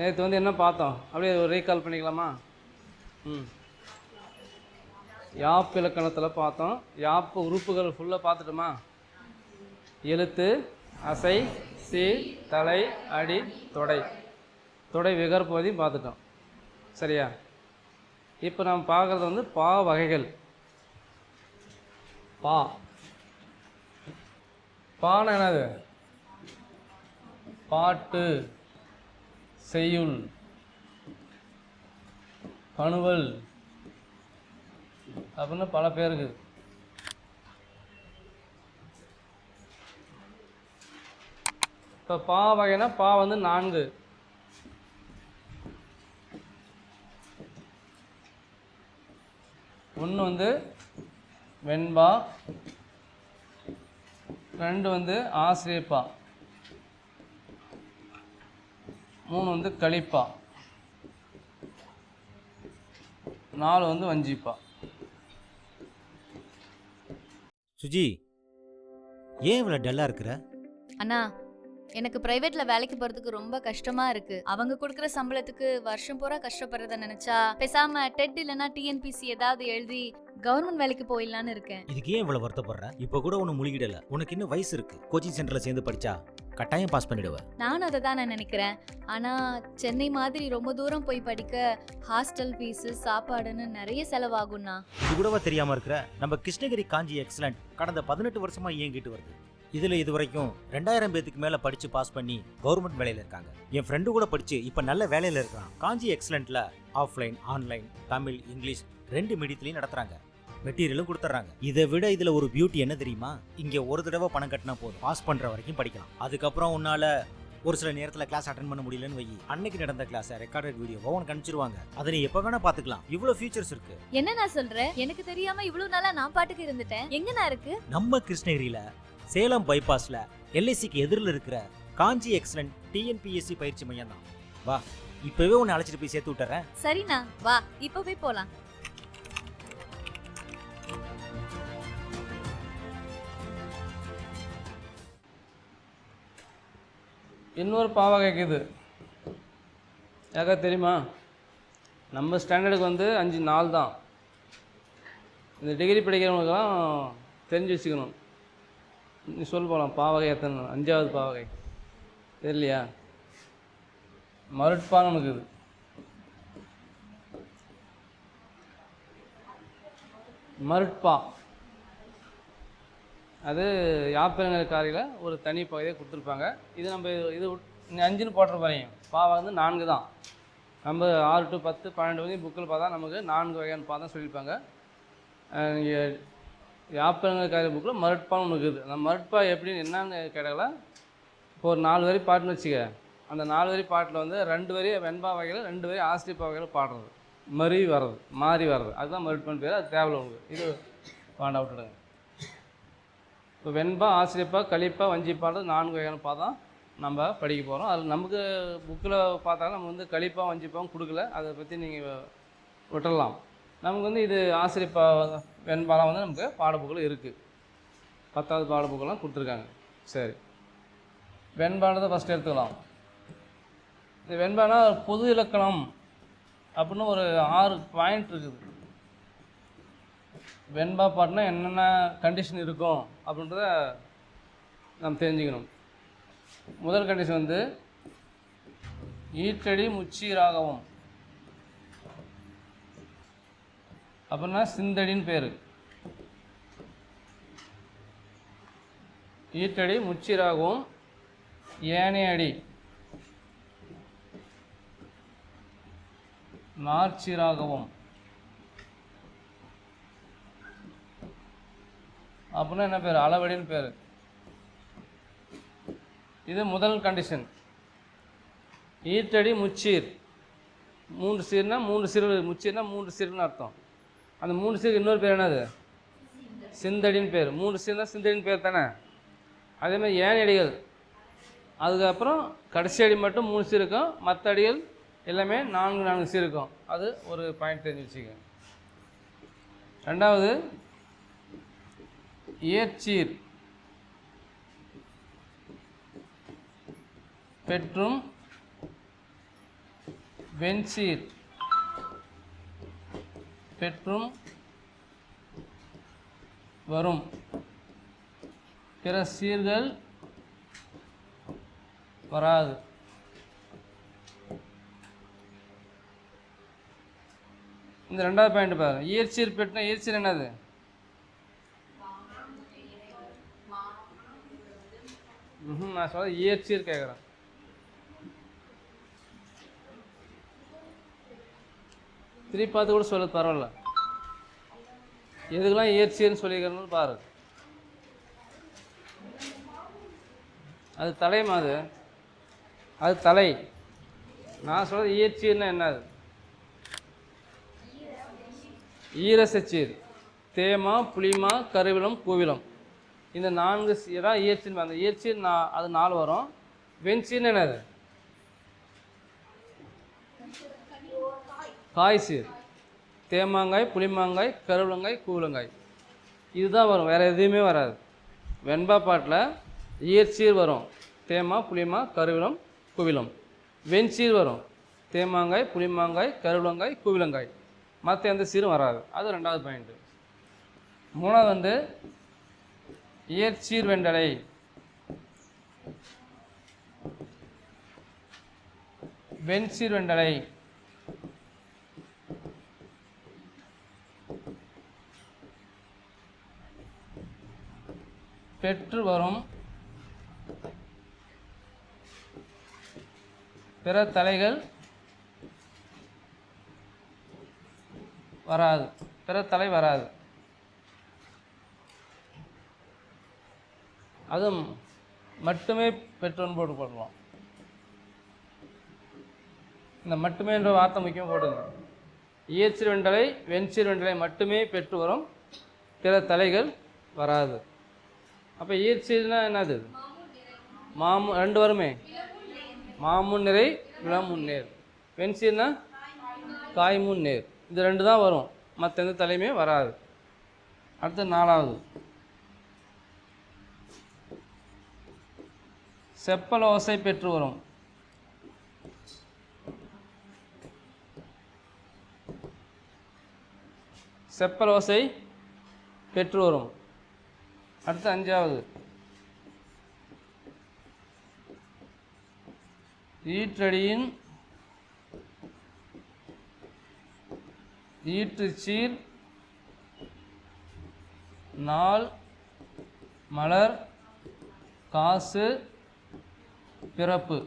நேற்று வந்து என்ன பார்த்தோம் அப்படியே ஒரு ரீகால் பண்ணிக்கலாமா? யாப்பு இலக்கணத்தில் பார்த்தோம். யாப்பு உறுப்புகள் ஃபுல்லாக பார்த்துட்டோமா? எழுத்து, அசை, சீர், தலை, அடி, தொடை. தொடை விகற்பகுதி பார்த்துட்டோம். சரியா? இப்போ நாம் பார்க்குறது வந்து பா வகைகள். பானா என்னது? பாட்டு, செய்யுள், பணுவல் அப்படின்னு பல பேருக்கு. இப்போ பா வகைனா பா வந்து 4. ஒன்று வந்து வெண்பா, 2 வந்து ஆசிரியப்பா, 3 வந்து கலிப்பா, 4 வந்து வஞ்சிப்பா. சுஜி, ஏன் இவ்வளோ டல்லாக இருக்கிற? அண்ணா, எனக்கு பிரைவேட்ல வேலைக்கு போறதுக்கு ரொம்ப கஷ்டமா இருக்கு. அவங்க கொடுக்குற சம்பளத்துக்கு வருஷம் பூரா கஷ்டப்படுறத நினைச்சா பேசாம டெட் இல்லைன்னா டிஎன்பிசி ஏதாவது எழுதி கவர்மெண்ட் வேலைக்கு போயிடலான்னு இருக்கேன். இதுக்கு ஏன் இவ்வளவு வருத்தப்படுற? இப்போ கூட ஒன்றும் முழுகிடல. உனக்கு இன்னும் வயசு இருக்கு. கோச்சிங் சென்டர்ல சேர்ந்து படிச்சா கட்டாயம் பாஸ் பண்ணிடுவேன். நானும் அதை தான் நான் நினைக்கிறேன். ஆனா சென்னை மாதிரி ரொம்ப தூரம் போய் படிக்க ஹாஸ்டல் ஃபீஸ், சாப்பாடுன்னு நிறைய செலவாகும்னா. இது கூடவா தெரியாம இருக்கிற? நம்ம கிருஷ்ணகிரி காஞ்சி எக்ஸலண்ட் கடந்த 18 வருஷமா இயங்கிட்டு வருது. இதுல இது வரைக்கும் 2000 பேத்துக்கு மேல படிச்சு பாஸ் பண்ணி கவர்மெண்ட் வேலையில இருக்காங்க. என் ஃப்ரெண்டு கூட படிச்சு இப்ப நல்ல வேலையில இருக்கான். காஞ்சி எக்ஸலண்ட்ல ஆஃப்லைன், ஆன்லைன், தமிழ், இங்கிலீஷ் 2 மீடியத்திலையும் நடத்துறாங்க. மெட்டீரியலும் கொடுத்துட்றாங்க. இதை விட இதுல ஒரு பியூட்டி என்ன தெரியுமா? இங்க ஒரு தடவை பணம் கட்டினா போதும், பாஸ் பண்ற வரைக்கும் படிக்கலாம். அதுக்கப்புறம் உன்னால ஒரு சில நேரத்துல கிளாஸ் அட்டென்ட் பண்ண முடியலன்னு வை, அன்னைக்கு நடந்த கிளாஸ் ரெக்கார்டட் வீடியோவை உனக்கு அனுப்பிச்சிருவாங்க. அதை நீ எப்ப வேணா பாத்துக்கலாம். இவ்வளவு ஃபியூச்சர்ஸ் இருக்கு. என்ன நான் சொல்றேன்? எனக்கு தெரியாம இவ்வளவு நாளா நான் பாட்டுக்கு இருந்துட்டேன். எங்கண்ணா இருக்கு? நம்ம கிருஷ்ணகிரியில சேலம் பைபாஸ்ல எல்ஐசிக்கு எதிரில் இருக்கிற காஞ்சி எக்ஸலண்ட் டிஎன்பிஎஸ்சி பயிற்சி மையம் தான். வா, இப்பவே உன்னை அழைச்சிட்டு போய் சேர்த்து விட்டுறேன். சரிண்ணா, வா இப்பவே போலாம். இன்னொரு பாவகை இருக்குது. யாக்கா தெரியுமா? நம்ம ஸ்டாண்டர்டுக்கு வந்து 5 நாள் தான். இந்த டிகிரி படிக்கிறவங்களுக்கெல்லாம் தெரிஞ்சு வச்சுக்கணும். நீ சொல்ல போகலாம் பாவகை எத்தனை? 5வது பாவகை தெரியலையா? மருட்பான்னு இருக்குது. மருட்பா அது யாப்பிரங்கள் காரியில் ஒரு தனி பகுதியை கொடுத்துருப்பாங்க. இது நம்ம இது 5ன்னு போட்டுற பாருங்க. பாவை வந்து 4 தான். நம்ம 6 to 10, 12 வரைக்கும் புக்கில் பார்த்தா நமக்கு 4 வகையான பா தான் சொல்லியிருப்பாங்க. நீங்கள் யாப்பிரங்கள் காரி புக்கில் மருட்பான்னு ஒன்று இருக்குது. அந்த மருட்பா எப்படின்னு என்னன்னு கேட்டாங்களா, இப்போ ஒரு 4 வரி பாட்டுன்னு வச்சுக்க. அந்த 4 வரி பாட்டில் வந்து 2 வரி வெண்பா வகையில், 2 வரி ஆசிரியப்பா வகையில் பாடுறது, மாறி வர்றது, அதுதான் மருட்பான்னு பேர். அது தேவையில்லை உங்களுக்கு. இது பாண்டா விட்டுடுங்க. இப்போ வெண்பா, ஆசிரியப்பா, கலிப்பா, வஞ்சிப்பான்றது 4 வகையான பா தான் நம்ம படிக்க போகிறோம். அது நமக்கு புக்கில் பார்த்தாலும் நம்ம வந்து கலிப்பா, வஞ்சிப்பாவும் கொடுக்கல. அதை பற்றி நீங்கள் விட்டுடலாம். நமக்கு வந்து இது ஆசிரியப்பா, வெண்பாலாம் வந்து நமக்கு பாடப்புக்கில் இருக்குது. 10வது பாடப்புக்கெல்லாம் கொடுத்துருக்காங்க. சரி, வெண்பானதை ஃபஸ்ட்டு எடுத்துக்கலாம். இந்த வெண்பானா பொது இலக்கணம் அப்படின்னு ஒரு 6 பாயிண்ட் இருக்குது. வெண்பா பாட்டுனா என்னென்ன கண்டிஷன் இருக்கும் அப்படின்றத நம்ம தெரிஞ்சுக்கணும். முதல் கண்டிஷன் வந்து ஈற்றடி முச்சி ராகவம் அப்படின்னா சிந்தடின்னு பேர். ஈற்றடி முச்சி ராகவம், ஏனையடி நார்ச்சி ராகவம் அப்படின்னா என்ன பேர்? அளவடின்னு பேர். இது முதல் கண்டிஷன். ஈற்றடி முச்சீர், 3 சீர்னா 3 சீர்கள், முச்சீர்னா 3 சீர்கள்னு அர்த்தம். அந்த 3 சீருக்கு இன்னொரு பேர் என்னது? சிந்தடின்னு பேர். 3 சீர்னா சிந்தடின்னு பேர் தானே. அதேமாதிரி ஏனடிகள், அதுக்கப்புறம் கடைசி அடி மட்டும் 3 சீர் இருக்கும். மற்ற அடிகள் எல்லாமே 4 சீர் இருக்கும். அது ஒரு பாயிண்ட் தெரிஞ்சு வச்சுக்க. ரெண்டாவது இயற்சீர், பெற்றும் வெண்சீர் பெற்றும் வரும் பிற சீர்கள் வராது. இந்த ரெண்டாவது பாயிண்ட் பாருங்க. இயற்சீர் பெற்றுனா இயற்சீர் என்னது? நான் சொல்ல இயற்சீர் கேட்குறேன். திருப்பி பார்த்து கூட சொல்லுது, பரவாயில்ல. எதுக்கெல்லாம் இயற்சீர்னு சொல்லிக்கிறோன்னு பாரு. அது தலைமா, அது தலை. நான் சொல்கிறது இயற்சீர்னா என்னது? ஈரசச்சீர், தேமா, புளிமா, கருவிலம், கூவிலம். இந்த 4 சீராக இயற்சீர். அந்த இயற்சீர் அது 4 வரும். வெண்சீர்னு என்னது? காய்சீர், தேமாங்காய், புளிமாங்காய், கருவிலங்காய், கூவிலங்காய். இதுதான் வரும், வேறு எதுவுமே வராது. வெண்பா பாட்டில் இயற்சீர் வரும், தேமா, புளிமா, கருவிலம், கூவிலம். வெண்சீர் வரும், தேமாங்காய், புளிமாங்காய், கருவிலங்காய், கூவிலங்காய். மற்ற எந்த சீரும் வராது. அது ரெண்டாவது பாயிண்ட்டு. மூணாவது இயற்சீர் வெண்டலை. வெண்சீர் வெண்டலை பெற்று வரும் பிற தலைகள் வராது. பிற தலை வராது. அது மட்டுமே பெற்றோன்னு போட்டு போடலாம். இந்த மட்டுமே என்ற வார்த்தை முக்கியம் போடுங்க. இயற்சீர் வெண்டலை, வெண்சீர் வெண்டலை மட்டுமே பெற்று வரும், பிற தலைகள் வராது. அப்போ இயற்சீர்னா என்னது? ரெண்டு வருமே, மாமுன் நிறை, விளமுன் நேர். வெண்சீர்னா காய்முன் நேர். இது 2 தான் வரும், மற்ற எந்த தலையுமே வராது. அடுத்து 4வது செப்பல் ஓசை பெற்று வரும். செப்பல் ஓசை பெற்று வரும். அடுத்து 5வது ஈற்றடியின் ஈற்றுச்சீர் நாள் மலர் காசு பிறப்பு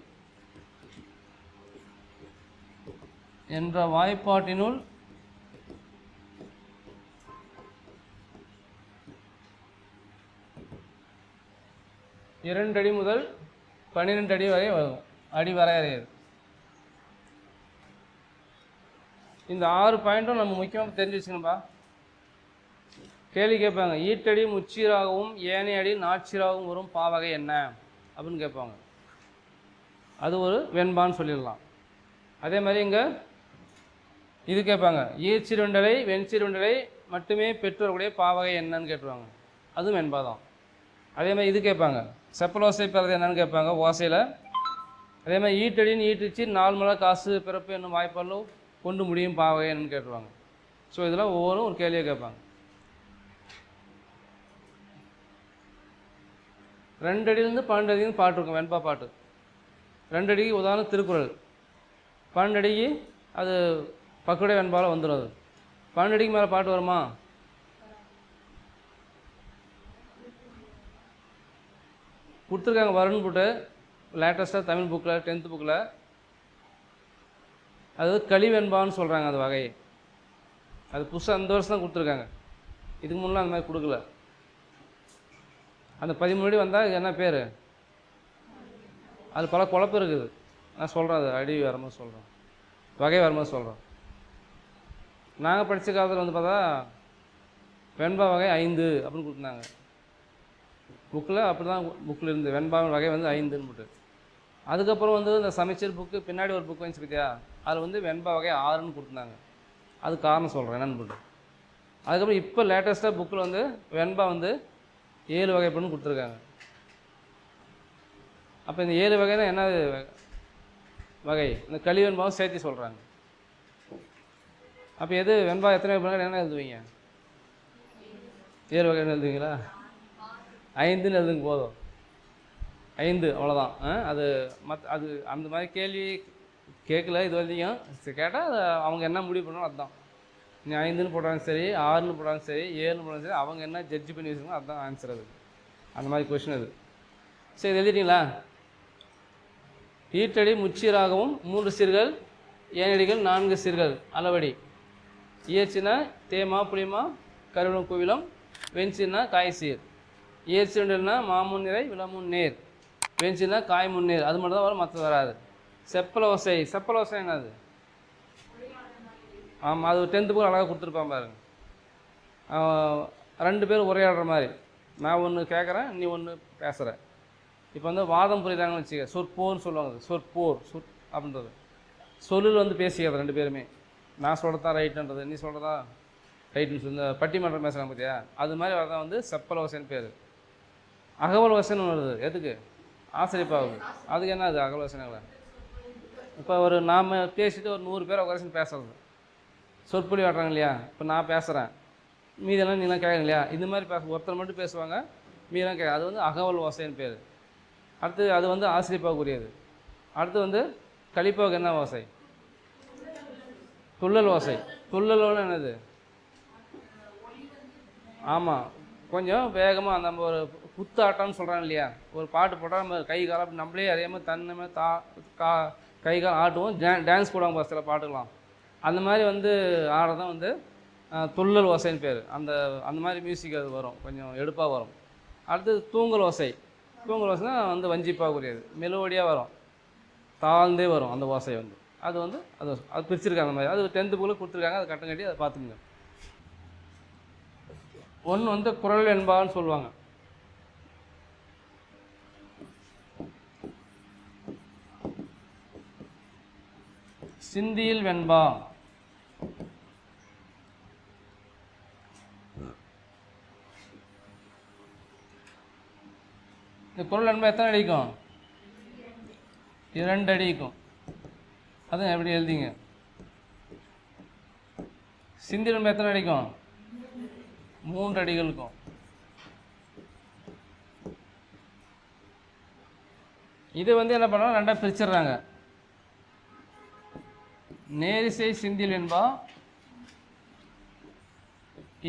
என்ற வாய்ப்பாட்டினுள் இரண்டு அடி முதல் 12 அடி வரை வரும். அடி வரையறையது. இந்த 6 பாயிண்ட்டும் நம்ம முக்கியமாக தெரிஞ்சு வச்சுக்கணும்பா. கேள்வி கேட்பாங்க, ஈட்டடி முச்சீராகவும் ஏனைய அடி நாட்சீராகவும் வரும் பாவகை என்ன அப்படின்னு கேட்பாங்க. அது ஒரு வெண்பான்னு சொல்லிடலாம். அதே மாதிரி இங்கே இது கேட்பாங்க, ஈர்ச்சீர் வெண்டலை, வெண்சீர் வெண்டலை மட்டுமே பெற்றோர்களுடைய பாவகை என்னன்னு கேட்டுருவாங்க. அதுவும் வெண்பா தான். அதே மாதிரி இது கேட்பாங்க, செப்பல் ஓசை பிறகு என்னன்னு கேட்பாங்க ஓசையில். அதே மாதிரி ஈட்டடின்னு ஈட்டுச்சு 4 மலை காசு பிறப்பு என்னும் வாய்ப்பாலும் கொண்டு முடியும் பாவகை என்னன்னு கேட்டுருவாங்க. ஸோ இதெல்லாம் ஒவ்வொன்றும் ஒரு கேள்வியை கேட்பாங்க. 2 அடியிலேருந்து 12 அடிக்கு பாட்டு இருக்கும், வெண்பா பாட்டு. 2 அடிக்கு உதாரணம் திருக்குறள். 12 அடிக்கு அது பக்குடைய வெண்பாவில் வந்துடும். அது 12 அடிக்கு மேலே பாட்டு வருமா? கொடுத்துருக்காங்க வரும்னு போட்டு லேட்டஸ்ட்டாக தமிழ் புக்கில் 10th புக்கில் அது களி வெண்பான்னு சொல்கிறாங்க. அது வகை அது புதுசாக அந்த வருஷம் தான் கொடுத்துருக்காங்க. இதுக்கு முன்னே அந்த மாதிரி கொடுக்கல. அந்த 13 அடி வந்தால் என்ன பேர்? அது பல குழப்பம் இருக்குது. நான் சொல்கிறேன், அது அடி வரும்போது சொல்கிறேன், வகை வரும்போது சொல்கிறேன். நாங்கள் படித்த காலத்தில் வந்து பார்த்தா வெண்பா வகை 5 அப்படின்னு கொடுத்துருந்தாங்க புக்கில். அப்படி தான் புக்கில் இருந்து வெண்பா வகை வந்து 5ன்னு போட்டு. அதுக்கப்புறம் வந்து இந்த சமைச்சர் புக்கு பின்னாடி ஒரு புக் வந்துச்சு பார்த்தியா, அதில் வந்து வெண்பா வகை 6ன்னு கொடுத்துருந்தாங்க. அது காரணம் சொல்கிறேன் என்னென்னு போட்டு. அதுக்கப்புறம் இப்போ லேட்டஸ்ட்டாக புக்கில் வந்து வெண்பா வந்து 7 வகை பண்ணு கொடுத்துருக்காங்க. அப்போ இந்த 7 வகைனா என்ன? வகை. இந்த களி வெண்பாவும் சேர்த்து சொல்கிறாங்க. அப்போ எது வெண்பா எத்தனை வகை என்ன எழுதுவீங்க? 7 வகைன்னு எழுதுவீங்களா? 5ன்னு எழுதுங்க போதும். 5 அவ்வளோதான். அது அது அந்த மாதிரி கேள்வி கேட்கல இது வரைக்கும். கேட்டால் அது அவங்க என்ன முடிவு பண்ணணும் அதுதான். நீ 5ன்னு போட்டாலும் சரி, 6ன்னு போட்டாலும் சரி, 7ன்னு போட்டாலும் சரி, அவங்க என்ன ஜட்ஜ் பண்ணி வச்சுருக்கோம் அதுதான் ஆன்சர். அது அந்த மாதிரி கொஷின் அது. சரி, இது எழுதிட்டீங்களா? ஈட்டடி முச்சீராகவும் 3 சீர்கள், ஏனடிகள் 4 சீர்கள் அளவடி. இயற்சினா தேமா புளிமா கருவிலம் குவிலம், வெஞ்சினா காய் சீர். இயற்சினா மாமுன் நிறை விளமுன் நேர், வெஞ்சினா காய் முன்னேர். அது மட்டும் தான் வரும், மற்றது வராது. செப்பல ஓசை. செப்பல ஓசை என்னது? ஆமாம், அது 10th புக் அழகாக கொடுத்துருப்பான் பாருங்க. 2 பேர் உரையாடுற மாதிரி. நான் ஒன்று கேட்குறேன், நீ ஒன்று பேசுகிற. இப்போ வந்து வாதம் புரியுறாங்கன்னு வச்சுக்க, சொற்போர்னு சொல்லுவாங்க. சொற்போர் அப்படின்றது சொல்லில் வந்து பேசிக்கிறது 2 பேருமே. நான் சொல்கிறதா ரைட்டுன்றது, நீ சொல்கிறதா ரைட்டுன்னு சொல்லி இந்த பட்டிமன்றம் பேசுகிறாங்க பார்த்தியா, அது மாதிரி வரதான் வந்து செப்பல் ஓசைன்னு பேர். அகவல் ஓசைன்னு வருது. எதுக்கு? ஆசிரியப்பாவுக்கு. அதுக்கு என்ன அது அகவல் ஓசைனாங்களா? இப்போ ஒரு நாம் பேசிட்டு ஒரு 100 பேர் உட்காந்து பேசுறது, சொற்பொழி ஆடுறாங்க இல்லையா? இப்போ நான் பேசுகிறேன், மீதெல்லாம் நீலாம் கேட்குறீங்க இல்லையா? இந்த மாதிரி ஒருத்தர் மட்டும் பேசுவாங்க, மீதெல்லாம் கேட்க. அது வந்து அகவல் ஓசைன்னு பேர். அடுத்து அது வந்து ஆசிரியப்பாவுக்குரியது. அடுத்து வந்து கலிப்பாவுக்கு என்ன ஓசை? துள்ளல் ஓசை. துள்ளலோன்னு என்னது? ஆமாம், கொஞ்சம் வேகமாக நம்ம ஒரு குத்து ஆட்டம்னு சொல்கிறாங்க இல்லையா? ஒரு பாட்டு போட்டால் நம்ம கை காலம் நம்மளே அறியாமல் தன்னுமே கை கால் ஆட்டுவோம், டான்ஸ் போடுவாங்க சில பாட்டுக்கலாம். அந்த மாதிரி வந்து ஆடுறதான் வந்து துள்ளல் ஓசைன்னு பேர். அந்த மாதிரி மியூசிக் அது வரும், கொஞ்சம் எடுப்பாக வரும். அடுத்து தூங்கல் ஓசை. தூங்கல் ஓசைனா வந்து வஞ்சிப்பாக்குரியது, மெலோடியாக வரும், தாழ்ந்தே வரும் அந்த ஓசை வந்து. அது வந்து அது பிரிச்சிருக்காங்க. அந்த மாதிரி அது 10th புக்கில் கொடுத்துருக்காங்க. அதை கட்டம் கட்டி அதை பார்த்துக்குங்க. ஒன்று வந்து குரல் வெண்பான்னு சொல்லுவாங்க. சிந்தியில் வெண்பா. இந்த குரல் வெண்பா எத்தனை அடிக்கும்? 2 அடிக்கும். அதுவும் எப்படி எழுதிங்க? சிந்தியில் வெண்பா எத்தனை அடிக்கும்? 3 அடிகளுக்கும். இது வந்து என்ன பண்ணாலும் 2ஆக பிரிச்சிடுறாங்க. நேரிசை சிந்தில் வெண்பா,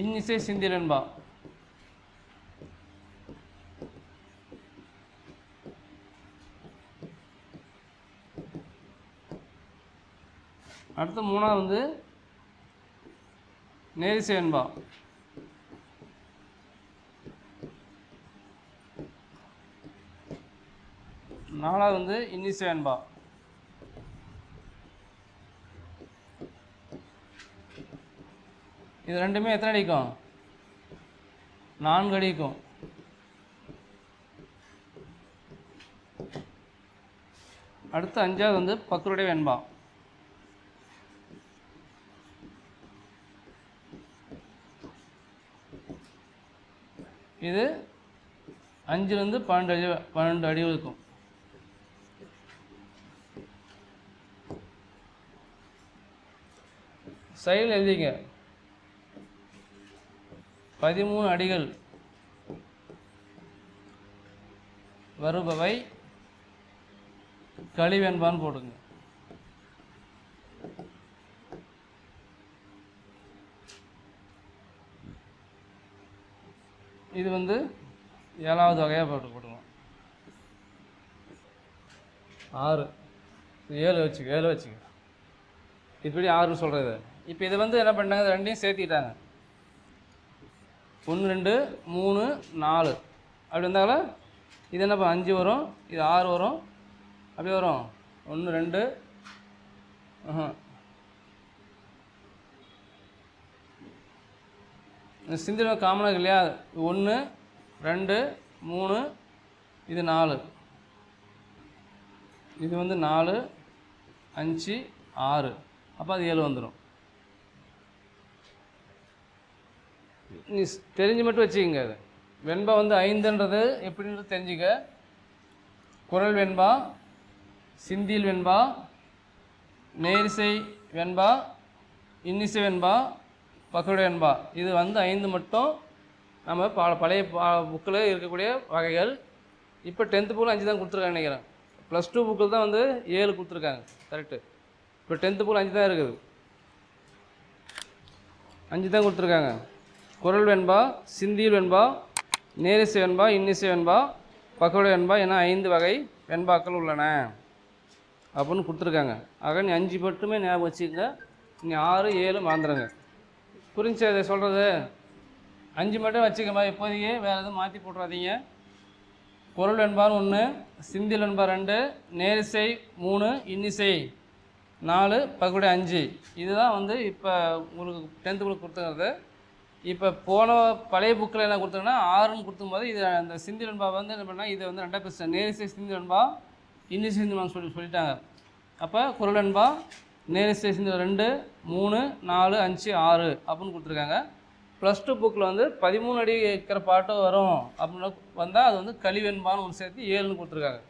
இன்னிசை சிந்தில் வெண்பா. அடுத்து 3ஆவது வந்து நேரிசை வெண்பா. நாலாவது வந்து இன்னிசை வெண்பா. இது ரெண்டுமே எத்தனை அடிக்கும்? 4 அடிக்கும். அடுத்து 5ஆவது வந்து பக்கருடைய வெண்பா. இது 5லேருந்து 12 அடி இருக்கும். சைடில் எழுதிங்க 13 அடிகள் வருபவை களிவெண்பான்னு போடுங்க. இது வந்து 7வது வகையாக போட்டுக்கலாம். 6 7 வச்சுக்க. இப்படி 6 சொல்கிறது. இப்போ இதை வந்து என்ன பண்ணாங்க, ரெண்டையும் சேர்த்திட்டாங்க. 1 2 3 4 அப்படி இருந்தாலும் இது என்னப்பா 5 வரும், இது 6 வரும், அப்படி வரும். 1 2 சிந்தில் காமனாக இல்லையா? 1 2 3 இது 4, இது வந்து 4 5 6, அப்போ அது 7 வந்துடும். நீ தெரிஞ்சு மட்டும் வச்சுக்கோங்க. அது வெண்பா வந்து 5ன்றது எப்படின்றது தெரிஞ்சுக்க. குரல் வெண்பா, சிந்தியில் வெண்பா, நேரிசை வெண்பா, இன்னிசை வெண்பா, பகடை வெண்பா, இது வந்து 5 மட்டும் நம்ம பழைய புக்கில் இருக்கக்கூடிய வகைகள். இப்போ 10th புக்கில் 5 தான் கொடுத்துருக்காங்க நினைக்கிறேன். +2 புக்கில் தான் வந்து 7 கொடுத்துருக்காங்க. கரெக்டு. இப்போ 10th புக்கில் 5 தான் இருக்குது, 5 தான் கொடுத்துருக்காங்க. குரல் வெண்பா, சிந்தியல் வெண்பா, நேரிசை வெண்பா, இன்னிசை வெண்பா, பகடை வெண்பா என 5 வகை வெண்பாக்கள் உள்ளன அப்படின்னு கொடுத்துருக்காங்க. ஆக நீ 5 மட்டுமே ஞாபகம் வச்சுக்கோங்க. நீ 6, 7 மறந்துடுங்க. புரிஞ்சு அதை சொல்கிறது? 5 மட்டும் வச்சுக்கமா இப்போதைக்கு, வேறு எதுவும் மாற்றி போட்டுறாதீங்க. குரல் வெண்பான்னு 1, சிந்தியல் வெண்பா 2, நேரிசை 3, இன்னிசை 4, பகுடை 5. இதுதான் வந்து இப்போ உங்களுக்கு 10th புக் கொடுத்துருக்கிறது. இப்போ போன பழைய புக்கில் என்ன கொடுத்தாங்கன்னா 6ன்னு கொடுத்தும்போது இது அந்த சிந்தியல் வெண்பா வந்து என்ன பண்ணால் இதை வந்து 2ஆக பிரிச்சிட்டாங்க. நேரிசை சிந்தியல் வெண்பா, இன்னிசை சிந்தியல் சொல்லிட்டாங்க. அப்போ குரல் வெண்பா, நேரிசை சிந்தியல் 2, 3, 4, 5, 6 அப்படின்னு கொடுத்துருக்காங்க. +2 புக்கில் வந்து 13 அடி இருக்கிற பாட்டும் வரும் அப்படின்னு வந்தால் அது வந்து கலிவெண்பான்னு ஒன்று சேர்த்து 7ன்னு கொடுத்துருக்காங்க.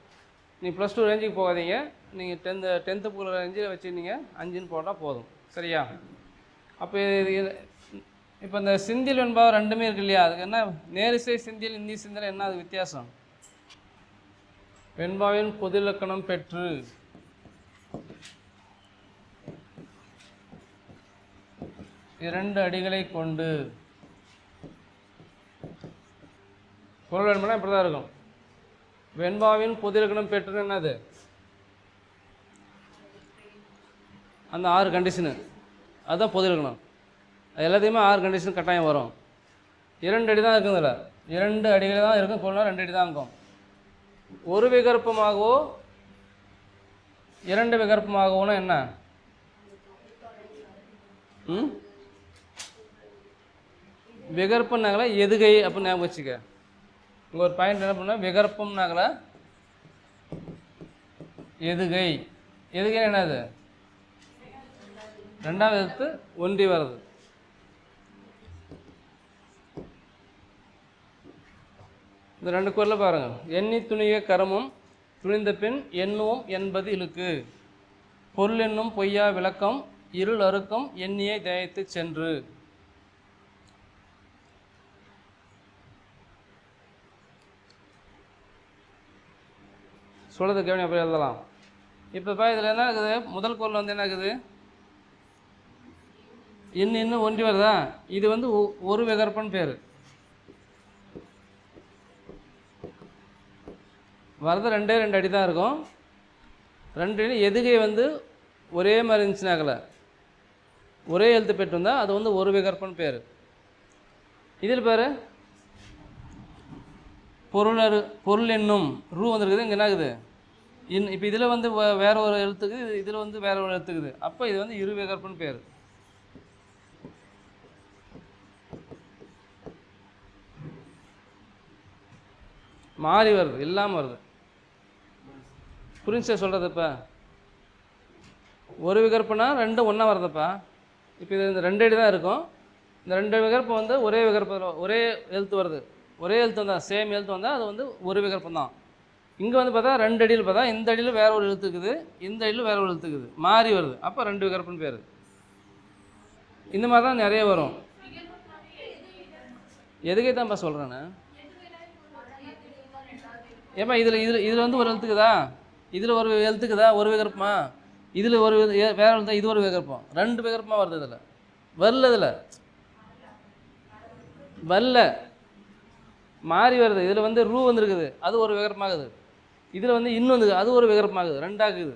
நீ +2 ரேஞ்சுக்கு போகாதீங்க. நீங்கள் 10th புக்கில் ரேஞ்சில் வச்சுருந்தீங்க 5ன்னு போட்டால் போதும். சரியா? அப்போ இப்போ இந்த சிந்தியல் வெண்பா 2மே இருக்கு இல்லையா, அதுக்கு என்ன நேரிசை சிந்தியல் இன்னி சிந்தியல் என்ன அது வித்தியாசம்? வெண்பாவின் பொது இலக்கணம் பெற்று, இரண்டு அடிகளை கொண்டு. குரல் வெண்பானா இப்படி தான் இருக்கும். வெண்பாவின் பொது இலக்கணம் பெற்று என்னது? அந்த 6 கண்டிஷனு, அதுதான் பொது இலக்கணம். அது எல்லாத்தையுமே 6 கண்டிஷன் கட்டாயம் வரும். 2 அடி தான் இருக்குதுல்ல, 2 அடிகள் தான் இருக்கும். குரல்னா 2 அடி தான் இருக்கும். ஒரு விகற்பமாகவோ 2 விகற்பமாகவோன்னா என்ன? விகற்பம்னாங்களா எதுகை அப்படின்னு ஞாபகம் வச்சுக்க. இங்கே ஒரு பாயிண்ட் என்ன பண்ணால் விகற்பம்னாங்களா எதுகை. எதுகை என்னது? 2ஆவது எழுத்து ஒன்றி வருது. இந்த 2 குரலை பாருங்கள். எண்ணி துணிய கரமும் துணிந்த பின் எண்ணுவோம் என்பது இழுக்கு. பொருள் என்னும் பொய்யா விளக்கம் இருள் அறுக்கும் எண்ணியை தயத்து சென்று. சொல்கிறது கவனி, அப்படி எழுதலாம். இப்போ இதில் என்ன இருக்குது? முதல் குரல் வந்து என்ன இருக்குது? இன்னும் ஒன்றி வருதா? இது வந்து ஒரு விகற்பன் பேர். வரது 2 அடி தான் இருக்கும். 2 அடி. எதுகை வந்து ஒரே மாதிரி இருந்துச்சுனாக்கல, ஒரே எழுத்து பெற்று வந்தால் அது வந்து ஒரு விகற்பன் பேர். இதில் பேர் பொருள் என்னும் ரூ வந்துருக்குது. இங்கே என்ன இருக்குது? இப்போ இதில் வந்து வேற ஒரு எழுத்துக்குது, இதில் வந்து வேற ஒரு எழுத்துக்குது. அப்போ இது வந்து இரு விகற்பன் பேர். மாறி வருது, இல்லாமல் வருது. புரிஞ்சா சொல்கிறது? இப்போ ஒரு விகற்பனா 2 ஒன்றா வருதுப்பா. இப்போ இது இந்த 2 அடி தான் இருக்கும். இந்த 2 விகற்பம் வந்து ஒரே விகற்பத்தில் ஒரே எழுத்து வருது. ஒரே எழுத்து வந்தால், சேம் எழுத்து வந்தால் அது வந்து ஒரு விகற்பம் தான். இங்கே வந்து பார்த்தா 2 அடியில் பார்த்தா இந்த அடியில் வேற ஒரு எழுத்துக்குது, இந்த அடியில் வேற ஒரு எழுத்துக்குது, மாறி வருது. அப்போ 2 விகற்பன் பேர். இந்த மாதிரி தான் நிறைய வரும். எதுக்கே தான்ப்பா சொல்கிறேன்னு. ஏப்பா இதில் வந்து ஒரு எழுத்துக்குதா, இதில் ஒரு எழுத்துக்குதா, ஒரு விகற்பமா, இதில் ஒரு வேற எழுத்தா, இது ஒரு விகற்பம். 2 விகற்பமாக வருது. இதில் வரல, இதில் வரல, மாறி வருது. இதில் வந்து ரூ வந்துருக்குது, அது ஒரு விகற்பமாகுது. இதில் வந்து இன்னும் வந்து அது ஒரு விகற்பமாகுது, 2ஆகுது.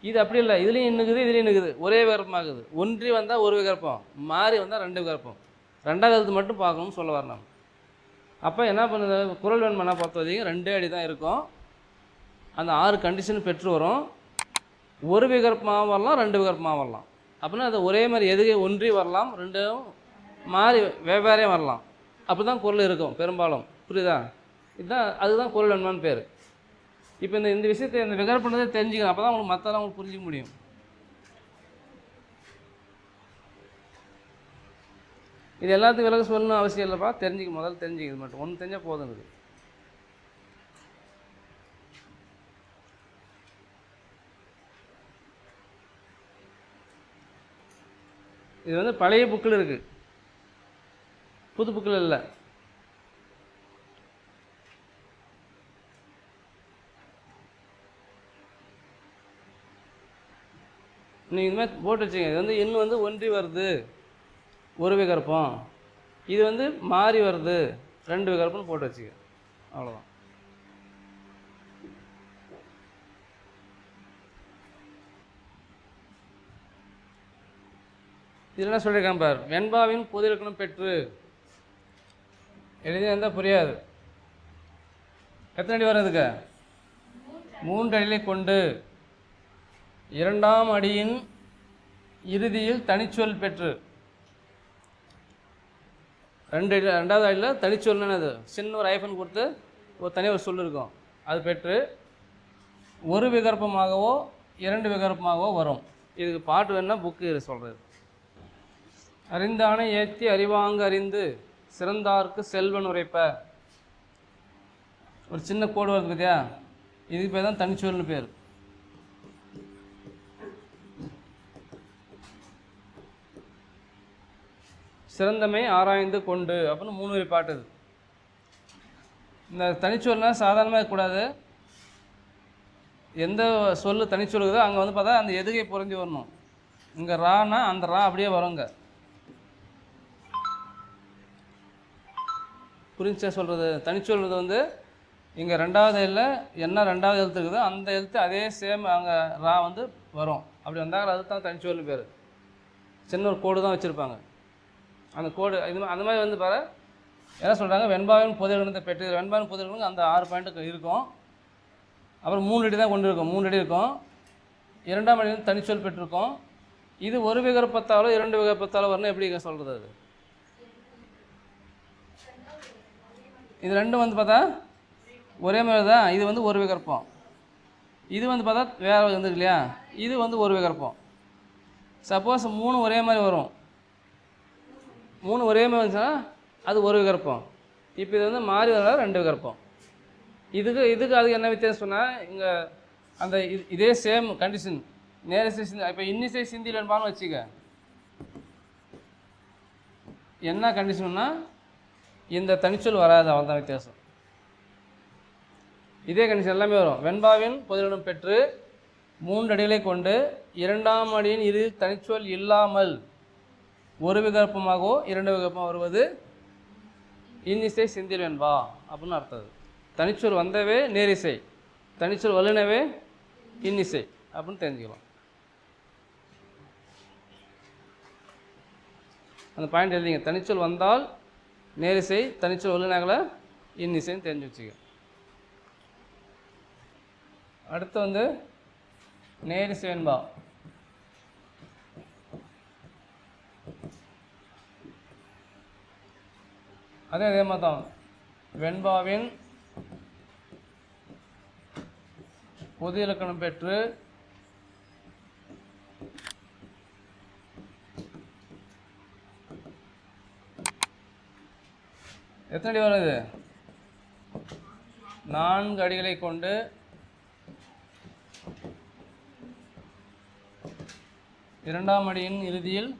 இது அப்படி இல்லை, இதுலேயும் இன்னுக்குது, இதுலேயும் இன்னுக்குது, ஒரே விகற்பமாகுது. ஒன்றி வந்தால் ஒரு விகற்பம், மாறி வந்தால் 2 விகற்பம். 2ஆவது எழுத்து மட்டும் பார்க்கணும்னு சொல்ல வரணும். அப்போ என்ன பண்ணுது? குரல் வெண்பானா பொறுத்த வரைக்கும் 2 அடி தான் இருக்கும். அந்த 6 கண்டிஷன் பெற்று வரும். ஒரு விகற்பமாக வரலாம், 2 விகற்பமாக வரலாம். அப்படின்னா அது ஒரே மாதிரி எதுகை ஒன்றி வரலாம், 2ம் மாறி வெவ்வேறே வரலாம். அப்படி தான் குரல் இருக்கும் பெரும்பாலும். புரியுதா? இதுதான், அதுதான் குரல் வெண்பான்னு பேர். இப்போ இந்த விஷயத்தை இந்த விகற்பனத்தை தெரிஞ்சுக்கணும். அப்போ தான் உங்களுக்கு மற்றெல்லாம் உங்களுக்கு புரிஞ்சிக்க முடியும். இது எல்லாத்துக்கும் விலக சொல்லணும் அவசியம் இல்லைப்பா. தெரிஞ்சுக்க, முதல்ல தெரிஞ்சுக்கிறது மட்டும் ஒன்று தெரிஞ்சால் போதும். இது இது வந்து பழைய புக்கில் இருக்குது, புது புக்கில் இல்லை. நீங்கள் இது மாதிரி போட்டு வச்சுங்க. இது வந்து இன்னும் வந்து ஒன்றி வருது, ஒரு விகற்பம். இது வந்து மாறி வருது, 2 விகற்பம்னு போட்டு வச்சுக்க. அவ்வளோதான். இதில் என்ன சொல்லியிருக்கான் பார், வெண்பாவின் பொது இலக்கணம் பெற்று. எழுதி இருந்தால் புரியாது. எத்தனை அடி வரும் இதுக்கு? 3 அடிகளை கொண்டு 2ஆம் அடியின் இறுதியில் தனிச்சொல் பெற்று. 2வது அடியில் தனிச்சொல்னு அது சின்ன ஒரு ஐஃபன் கொடுத்து ஒரு தனியாக ஒரு சொல் இருக்கும், அது பெற்று ஒரு விகற்பமாகவோ 2 விகற்பமாகவோ வரும். இதுக்கு பாட்டு வேணுன்னா புக்கு சொல்கிறது. அறிந்தானை ஏற்றி அறிவாங்க அறிந்து சிறந்தார்க்கு செல்வன் உரைப்ப. ஒரு சின்ன கோடு வருது பார்த்தியா, இதுக்கு பேர் தான் தனிச்சொல்னு பேர். சிறந்தமை ஆராய்ந்து கொண்டு அப்படின்னு 3 வரி பாட்டு. இது இந்த தனிச்சொல்னால் சாதாரணமாக இருக்கக்கூடாது. எந்த சொல் தனிச்சொல்லுதோ அங்கே வந்து பார்த்தா அந்த எதுகை பொருந்தி வரணும். இங்கே ரானா அந்த ரா அப்படியே வருங்க. புரிஞ்சா சொல்கிறது? தனிச்சொல்வது வந்து இங்கே 2வது இல்லை என்ன 2வது எழுத்து இருக்குதோ அந்த எழுத்து அதே சேம் அங்கே ரா வந்து வரும். அப்படி வந்தால் அது தான் தனிச்சொல்னு பேர். சின்ன ஒரு கோடு தான் வச்சுருப்பாங்க. அந்த கோடு இது அந்த மாதிரி வந்து பாரு என்ன சொல்கிறாங்க, வெண்பாவின் பொது இலக்கணத்தை பெற்று. வெண்பாவின் பொது இலக்கணம் அந்த 6 பாயிண்ட்டுக்கு இருக்கும். அப்புறம் 3 அடி தான் கொண்டு இருக்கும், 3 அடி இருக்கும். 2ஆம் அடியில் தனிச்சொல் பெற்றிருக்கும். இது ஒரு விகற்பத்தாலோ 2 விகற்பத்தாலோ வரணும். எப்படி சொல்கிறது? அது இது ரெண்டும் வந்து பார்த்தா ஒரே மாதிரி தான். இது வந்து ஒரு விகற்பம், இது வந்து பார்த்தா வேறு வந்துருக்கு இல்லையா, இது வந்து ஒரு விகற்பம். சப்போஸ் 3 ஒரே மாதிரி வரும், 3 ஒரே மாதிரி வந்துச்சுன்னா அது ஒரு விகற்பம். இப்போ இது வந்து மாறி வரனால 2 விகற்பம். இதுக்கு அதுக்கு என்ன வித்தியாசம் சொன்னால், இங்கே அந்த இதே சேம் கண்டிஷன் நேரிசை சிந்தி. இப்போ இன்னிசை சிந்தியில் என்பான்னு வச்சுக்க. என்ன கண்டிஷன்னா இந்த தனிச்சொல் வராது, அவன் தான் வித்தியாசம். இதே கண்டிஷன் எல்லாமே வரும். வெண்பாவின் பொதுவிடம் பெற்று 3 அடிகளை கொண்டு 2ஆம் அடியின் இறுதியில் தனிச்சொல் இல்லாமல் ஒரு விகற்பமாகவோ 2 விகற்பமாக வருவது இன்னிசை சிந்தில் வெண்பா அப்படின்னு அர்த்தம். தனிச்சொல் வந்தவே நேரிசை, தனிச்சொல் வல்லுனவே இன்னிசை அப்படின்னு தெரிஞ்சுக்கலாம். அந்த பாயிண்ட் எழுதிங்க. தனிச்சொல் வந்தால் நேரிசை, தனிச்சொல் வல்லுநகளை இன்னிசைன்னு தெரிஞ்சு வச்சுக்க. அடுத்து வந்து நேரிசை வெண்பா. அதே மாதிரி தான் வெண்பாவின் பொது இலக்கணம் பெற்று எத்தனை அடி வருது? 4 அடிகளை கொண்டு 2ஆம் அடியின் இறுதியில்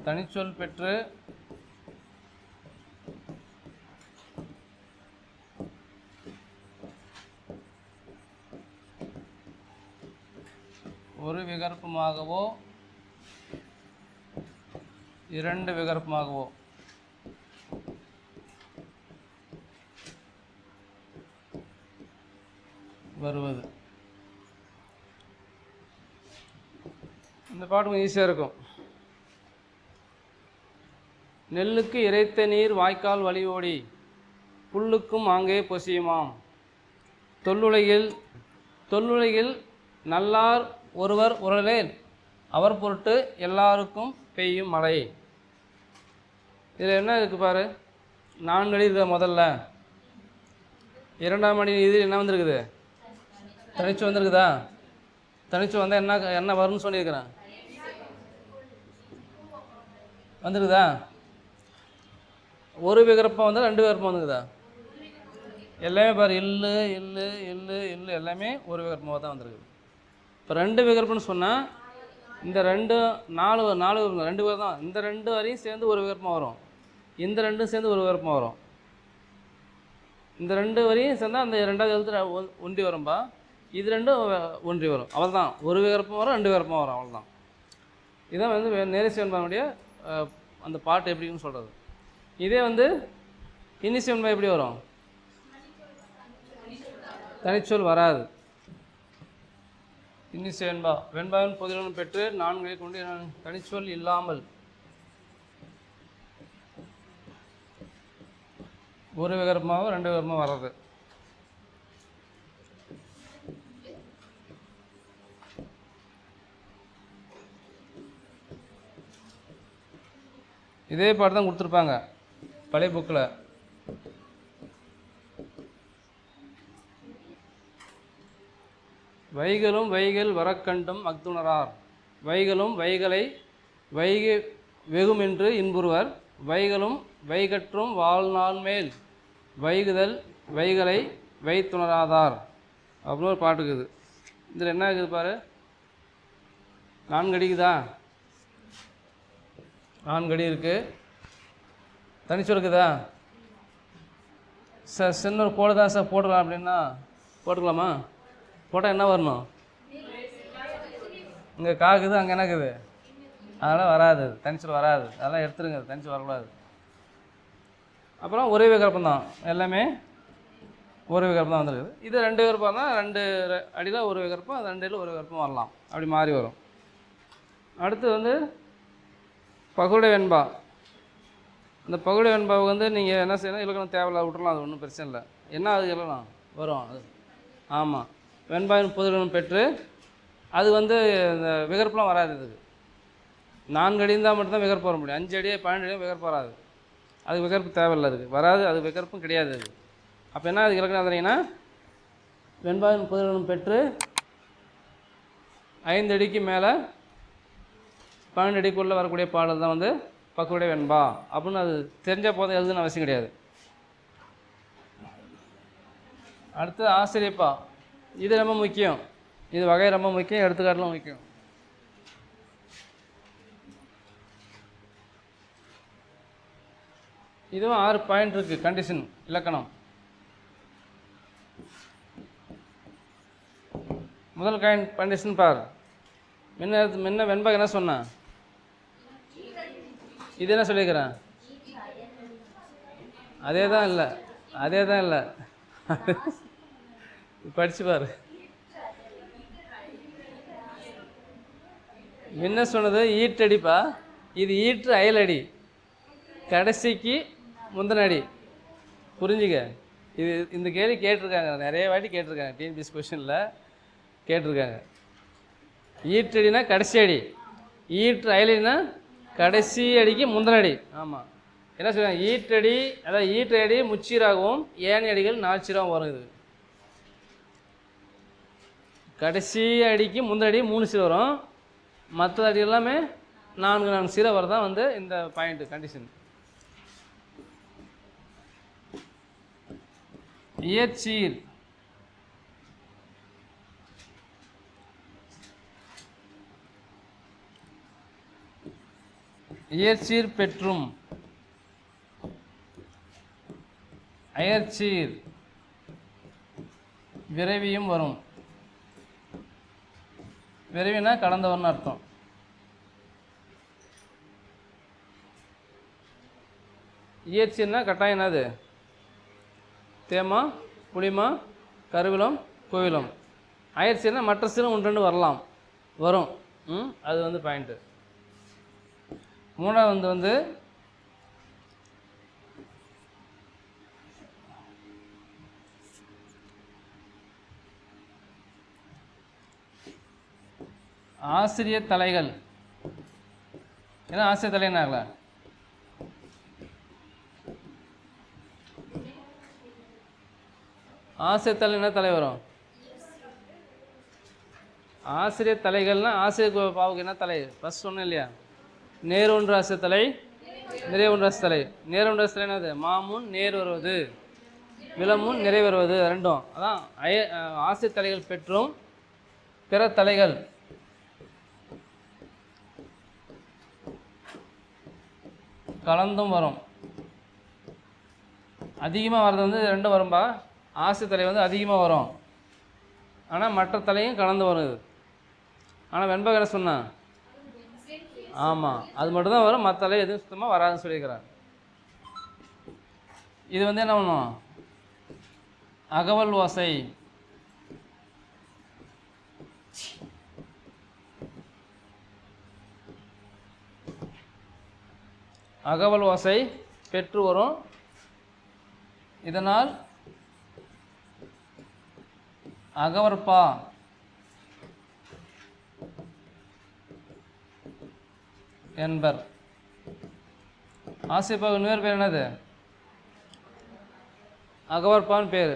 தனிச்சொல் பெற்று ஒரு விகற்பமாகவோ 2 விகற்பமாகவோ வருவது. இந்த பாட்டு கொஞ்சம் ஈஸியாக இருக்கும். நெல்லுக்கு இறைத்த நீர் வாய்க்கால் வழி ஓடி புல்லுக்கும் ஆங்கே பொசியுமாம். தொல்லுலகில் நல்லார் ஒருவர் உரலேல் அவர் பொருட்டு எல்லாருக்கும் பெய்யும் மழை. இதில் என்ன இருக்குது பாரு, 4 அடி இருக்குது. முதல்ல 2ஆம் அடி இது என்ன வந்திருக்குது? தனிச்சு வந்திருக்குதா? தனிச்சு வந்தால் என்ன வரும்னு சொல்லியிருக்கிறேன். வந்துருக்குதா? ஒரு விகற்பம் வந்தால் 2 விகற்பம் வந்துக்குதா? எல்லாமே பாரு இல்லு இல்லு இல்லு இல்லு எல்லாமே ஒரு விகற்பமாக தான் வந்திருக்குது. இப்போ 2 விகற்பம்னு சொன்னால் இந்த 2 4 2 பேர் தான். இந்த 2 வரையும் சேர்ந்து ஒரு விகற்பமாக வரும், இந்த 2 சேர்ந்து ஒரு விகற்பமாக வரும், இந்த 2 வரையும் சேர்ந்தால் அந்த 2வது எழுத்து ஒன்றி வரும்பா, இது 2ம் ஒன்றி வரும். அவள் தான் ஒரு விகற்பம் வரும், 2 விகற்பமாக வரும், அவள் தான். இதான் வந்து நேரிசை வெண்பாவுடைய அந்த பாட்டு எப்படின்னு சொல்கிறது. இதே வந்து இன்னிசை வெண்பா எப்படி வரும்? தனிச்சொல் வராது. இன்னிசை வெண்பா வெண்பாவின் பொதுடன் பெற்று 4 கொண்டு தனிச்சொல் இல்லாமல் ஒரு விகற்பமாக 2 விகற்பமாக வர்றது. இதே பாட்டு தான் கொடுத்துருப்பாங்க பழைய புக்கில். வைகளும் வைகள் வரக்கண்டும் அக்துணரார், வைகளும் வைகளை வைகை வெகுமென்று இன்புறுவர், வைகளும் வைகற்றும் வாழ்நாள் மேல் வைகுதல் வைகளை வைத்துணராதார் அப்படின்னு ஒரு பாட்டு இருக்குது. இதில் என்ன இருக்குது பாரு, 4 அடிக்குதா? 4 அடி இருக்குது. தனிச்சொல் இருக்குதா? சார் சின்ன ஒரு கோடு தான் சார் போடலாம் அப்படின்னா போட்டுக்கலாமா? போட்டால் என்ன வரணும்? இங்கே காக்குது, அங்கே என்ன இருக்குது, அதெல்லாம் வராது, தனிச்சொல் வராது, அதெல்லாம் எடுத்துருங்க, தனிச்சொல் வரக்கூடாது. அப்புறம் ஒரே விகற்பம் தான், எல்லாமே ஒரு விகற்பம் தான் வந்துருக்குது. இது 2 விகற்பம் தான், 2 அடியில் ஒரு விகற்பம், அது 2 அடியில் ஒரு விகற்பம் வரலாம், அப்படி மாறி வரும். அடுத்து வந்து பகுடை வெண்பா. இந்த பகுடை வெண்பாவுக்கு வந்து நீங்கள் என்ன செய்யணும், இலக்கணம் தேவையில்ல விட்டுறலாம், அது ஒன்றும் பிரச்சனை இல்லை. என்ன அது இலக்கணம் வரும் அது? ஆமாம், வெண்பாவின் பொதுடன் பெற்று அது வந்து இந்த விகற்பம்லாம் வராது. இதுக்கு 4 அடி இருந்தால் மட்டும்தான் விகற்பம் வர முடியும். 5 அடி 12 அடியும் விகற்பம் வராது. அது விகற்பம் தேவையில்லை, அதுக்கு வராது, அது விகற்பம் கிடையாது அது. அப்போ என்ன அது இலக்கணம் தெரியுங்கன்னா, வெண்பாவின் பொதுடன் பெற்று 5 அடிக்கு மேலே 12 அடிக்குள்ளே வரக்கூடிய பாடல் தான் வந்து பக்குவடை வெண்பா அப்படின்னு அது தெரிஞ்ச போதும் எழுதுன்னு அவசியம் கிடையாது. அடுத்து ஆசிரியப்பா. இது ரொம்ப முக்கியம், இது வகை ரொம்ப முக்கியம், எடுத்துக்காட்டுலாம் முக்கியம். இதுவும் 6 பாயிண்ட் இருக்குது. கண்டிஷன் இலக்கணம். முதல் கண்டிஷன் பார். முன்ன வெண்பா என்ன சொன்னேன், இது என்ன சொல்லிக்கிறேன், அதே தான் இல்லை, அதே தான் இல்லை, படிச்சு பாரு. என்ன சொன்னது, ஈட்டடிப்பா, இது ஈற்று அயலடி, கடைசிக்கு முந்தின அடி. புரிஞ்சுக்க, இது இந்த கேள்வி கேட்டிருக்காங்க, நிறைய வாட்டி கேட்டிருக்காங்க, டிஎன்பிஎஸ்சி கொஷனில் கேட்டிருக்காங்க. ஈற்றடினா கடைசி அடி, ஈற்று அயலடினா கடைசி அடிக்கு முந்தின அடி. ஆமாம், என்ன சொல்லுவாங்க, ஈற்றடி அதாவது ஈற்று அடி முச்சீராகவும் ஏணி அடிகள் 4 சீராகவும் வரும். இது கடைசி அடிக்கு முந்தின அடி 3 சீரை வரும், மற்ற அடி எல்லாமே 4 சீரை வரதான் வந்து இந்த பாயிண்ட் கண்டிஷன். இயற்சீர். இயற்சீர் பெற்றும் அயற்சீர் விரைவியும் வரும். விரைவினா கடந்தவர்னு அர்த்தம். இயற்சீர்னா கட்டாயம் என்னது, தேமா புளிமா கருவிலம் கோவிலம். அயற்சீர்னா மற்ற சீரும் 1 வரலாம், வரும். அது வந்து பாயிண்ட்டு. 3வது வந்து ஆசிரியர் தலைகள். ஏன்னா ஆசிரியர் தலைனாங்களா, ஆசிரியர் தலை என்ன தலை வரும், ஆசிரியர் தலைகள்னா ஆசிரியர் பாவுக்கு என்ன தலை ஃபஸ்ட் சொன்னேன் இல்லையா, நேர் ஒன்று ஆசிரியர் தலை, நிறைய ஒன்று ஆசிரியர் தலை. நேர் ஒன்று ஆசிரியர் தலை என்னது, மாமுன் நேர் வருவது, விலமுன் நிறைவேறுவது ரெண்டும். அதான் ஆசிரியர் தலைகள் பெற்றும் பிற தலைகள் கலந்தும் வரும். அதிகமாக வர்றது வந்து ரெண்டும் வரும்பா. ஆசிரியர் தலை வந்து அதிகமாக வரும், ஆனால் மற்ற தலையும் கலந்து வருது. ஆனால் வெண்பகை என்ன சொன்னான்? ஆமாம், அது மட்டும்தான் வரும், மற்ற தலை எதுவும் சுத்தமாக வராதுன்னு சொல்லியிருக்கிறார். இது வந்து என்ன பண்ணும்? அகவல் ஓசை. அகவல் ஓசை பெற்று வரும். இதனால் அகவற்பா என்பர். ஆசிரியப்பாவுக்கு இன்னொரு பேர் என்னது? அகவற்பான்னு பேர்.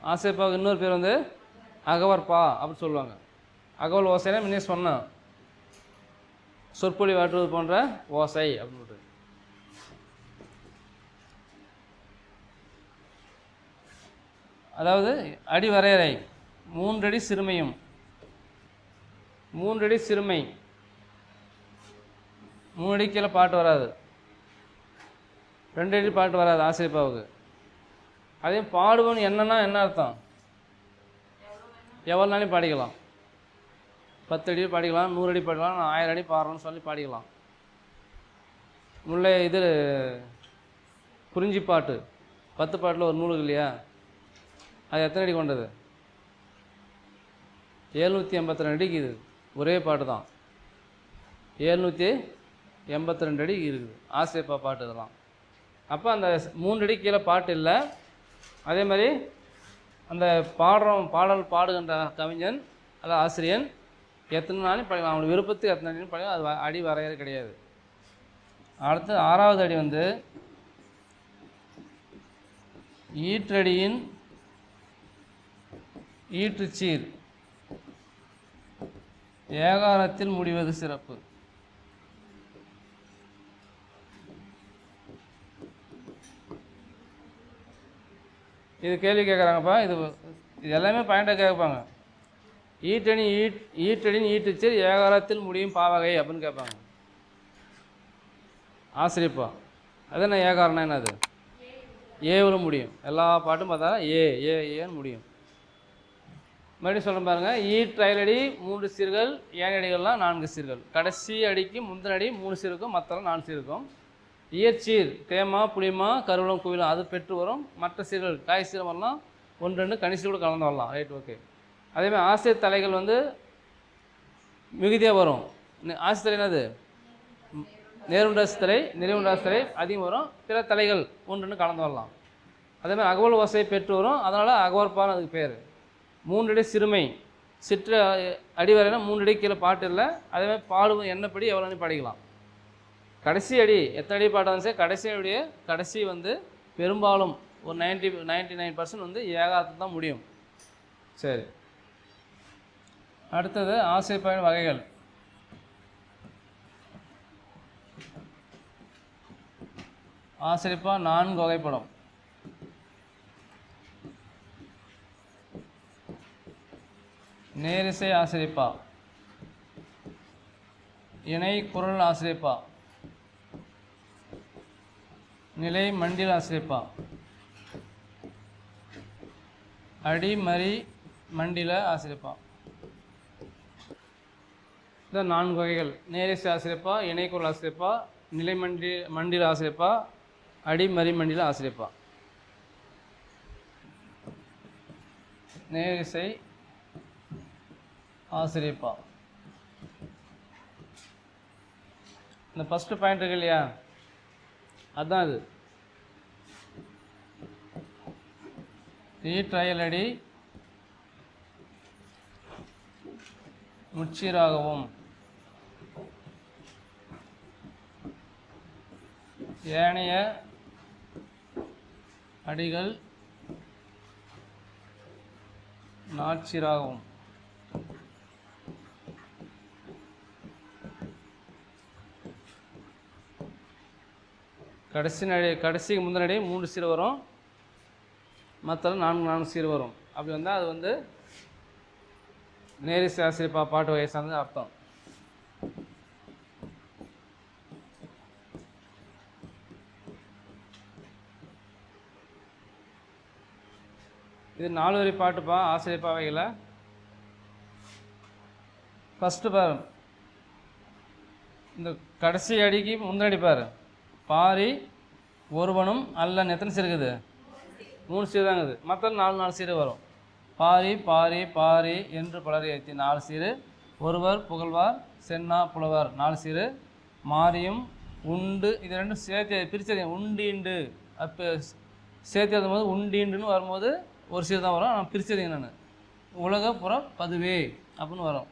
ஆசிரியப்பாவுக்கு இன்னொரு பேர் வந்து அகவற்பா அப்படின்னு சொல்லுவாங்க. அகவல் ஓசைனா முன்னே சொன்னேன், சொற்பொழி வாட்டுவது போன்ற ஓசை அப்படின்னு. அதாவது அடி வரையறை 3 அடி சிறுமையும். 3 அடி சிறுமை, 3 அடி கீழே பாட்டு வராது, 2 அடி பாட்டு வராது ஆசிரியப்பாவுக்கு. அதே பாடுவன் என்னன்னா என்ன அர்த்தம்? எவ்வளோ நாளையும் பாடிக்கலாம். 10 அடி பாடிக்கலாம், 100 அடி பாடிக்கலாம், 1000 அடி பாடுறோன்னு சொல்லி பாடிக்கலாம். முல்லை இது குறிஞ்சி பாட்டு 10 பாட்டில் ஒரு நூலுக்கு இல்லையா? அது எத்தனை அடி கொண்டது? 782 அடிக்கு இது. ஒரே பாட்டு தான், 782 அடி இருக்குது ஆசிரியப்பா பாட்டு இதெல்லாம். அப்போ அந்த 3 அடி கீழே பாட்டு இல்லை. அதே மாதிரி அந்த பாடல் பாடுகின்ற கவிஞன் அல்ல ஆசிரியன் எத்தனை நாளையும் படிக்கலாம், அவனுடைய விருப்பத்துக்கு எத்தனை அடி படிக்கலாம், அது அடி வரையறை கிடையாது. அடுத்து 6வது அடி வந்து ஈற்றடியின் ஈற்றுச்சீர் ஏகாரத்தில் முடிவது சிறப்பு. இது கேள்வி கேட்குறாங்கப்பா. இது எல்லாமே பாயிண்டாக கேட்பாங்க. ஈற்றடியின் ஈற்றுச்சீர் ஏகாரத்தில் முடியும் பாவகை அப்படின்னு கேட்பாங்க ஆசிரியப்பா. அது என்ன ஏகாரம்னா என்னது? ஏவில் முடியும். எல்லா பாட்டும் பார்த்தா ஏன்னு முடியும். மறுபடியும் சொல்ல பாருங்கள். ஈற்றயலடி 3 சீர்கள், ஏனடிகள்லாம் 4 சீர்கள். கடைசி அடிக்கு முந்தின அடி 3 சீருக்கும், மற்றெல்லாம் 4 சீருக்கும். இயற்சீர் தேமா புளிமா கருவலம் குவிலம் அது பெற்று வரும். மற்ற சீர்கள் காய் சீரம் வரலாம், 1 2 கணிசி கூட கலந்து வரலாம். Right, okay. அதேமாதிரி ஆசிரியர் தலைகள் வந்து மிகுதியாக வரும். ஆசிரியர் தலை என்னது? நேருண்டாசி தலை, நிறைவுண்டாசி தலை அதிகம் வரும். பிற தலைகள் 1 2 கலந்து வரலாம். அதேமாதிரி அகவல் ஓசை பெற்று வரும். அதனால் அகவற்பான்னு அதுக்கு பேர். 3 அடி சிறுமை, சிற்ற அடி வரைனா 3 அடி கீழே பாட்டு இல்லை. அதேமாதிரி பாடுவோம் என்னப்படி எவ்வளோ படிக்கலாம். கடைசி அடி எத்தனை அடி பாட்டு வந்துச்சு? கடைசி அடியே கடைசி வந்து பெரும்பாலும் ஒரு 99% வந்து ஏகாரத்தில் தான் முடியும். சரி, அடுத்தது ஆசிரியப்பாவின் வகைகள். ஆசிரியப்பா 4 வகைப்படும். நேரிசை ஆசிரியப்பா, இணை குரல் ஆசிரியப்பா, நிலை மண்டில் ஆசிரியப்பா, அடிமறி மண்டில ஆசிரியப்பா. இந்த 4 வகைகள். நேரிசை ஆசிரியப்பா, இணைக்குரல் ஆசிரியப்பா, நிலை மண்டில ஆசிரியப்பா, அடிமறி மண்டில ஆசிரியப்பா. நேரிசை ஆசிரியப்பா. இந்த ஃபஸ்ட்டு பாயிண்ட் இருக்கு இல்லையா, அதுதான் அது. ஈற்றயலடி முச்சீராகவும் ஏனைய அடிகள் நாட்சீராகவும். கடைசிக்கு முந்தினடி 3 சீர் வரும். மற்ற 4 சீர் வரும். அப்படி வந்தால் அது வந்து நேரிசை ஆசிரியப்பா பாட்டு வகை சார்ந்த அர்த்தம். இது 4 வரி பாட்டுப்பா ஆசிரியப்பா வகையில். ஃபஸ்ட்டு பாரு, இந்த கடைசி அடிக்கு முன்னாடி பாரு, பாரி ஒருவனும் அல்லன் எத்தனை சீர் இருக்குது? 3 சீர் தாங்குது. மற்ற 4 சீர் வரும். பாரி பாரி பாரி என்று பலரை ஏற்றி 4 சீர், ஒருவர் புகழ்வார் சென்னா புலவர் 4 சீர், மாரியும் உண்டு இது ரெண்டும் சேர்த்து பிரிச்சது உண்டீண்டு. அப்போ சேர்த்து எழுதும்போது உண்டீண்டுன்னு வரும்போது ஒரு சீர் தான் வரும். நான் பிரிச்சது என்னென்னு உலக புற பதுவே அப்படின்னு வரும்.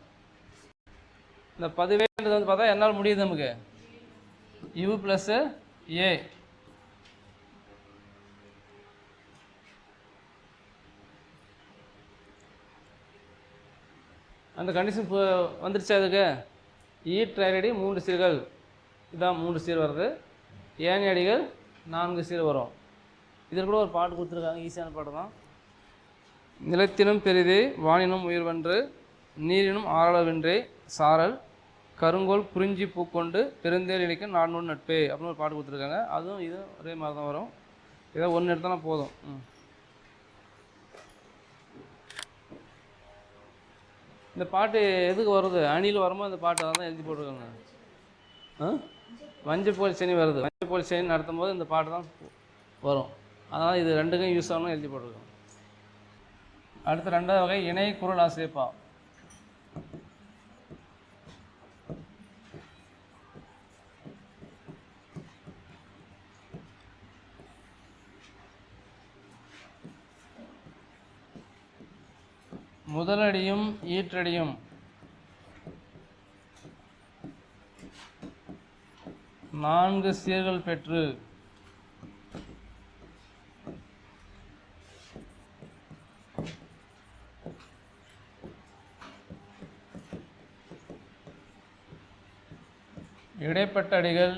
இந்த பதுவேன்றது வந்து பார்த்தா என்னால் முடியுது நமக்கு யு ப்ளஸ் ஏ. அந்த கண்டிஷன் வந்துருச்சு. அதுக்கு ஈற்றடி 3 சீர்கள், இதான் 3 சீர் வருது. ஏனி அடிகள் 4 சீர் வரும். இதில் கூட ஒரு பாட்டு கொடுத்துருக்காங்க, ஈஸியான பாட்டு தான். நிலத்தினும் பெரிதே வானினும் உயிர்வன்று நீரினும் ஆறளவென்றே சாரல் கருங்கோல் குறிஞ்சி பூக்கொண்டு பெருந்தேல் இணைக்க 4 நட்பே அப்படின்னு ஒரு பாட்டு கொடுத்துருக்காங்க. அதுவும் இதுவும் ஒரே மாதிரி தான் வரும். ஏதோ ஒன்று எடுத்தாலும் போதும். இந்த பாட்டு எதுக்கு வருது? அணியில் வரும்போது இந்த பாட்டு தான் எழுதி போட்டிருக்காங்க. வஞ்சப்போல் சனி வருது. வஞ்சப்போல் சனி நடத்தும் போது இந்த பாட்டு தான் வரும். அதனால் இது ரெண்டுக்கும் யூஸ் ஆகணும் எழுதி போட்டிருக்கோம். அடுத்த 2வது வகை இணை குரல் ஆசிரியப்பா. முதலடியும் ஈற்றடியும் நான்கு சீர்கள் பெற்று இடைப்பட்ட அடிகள்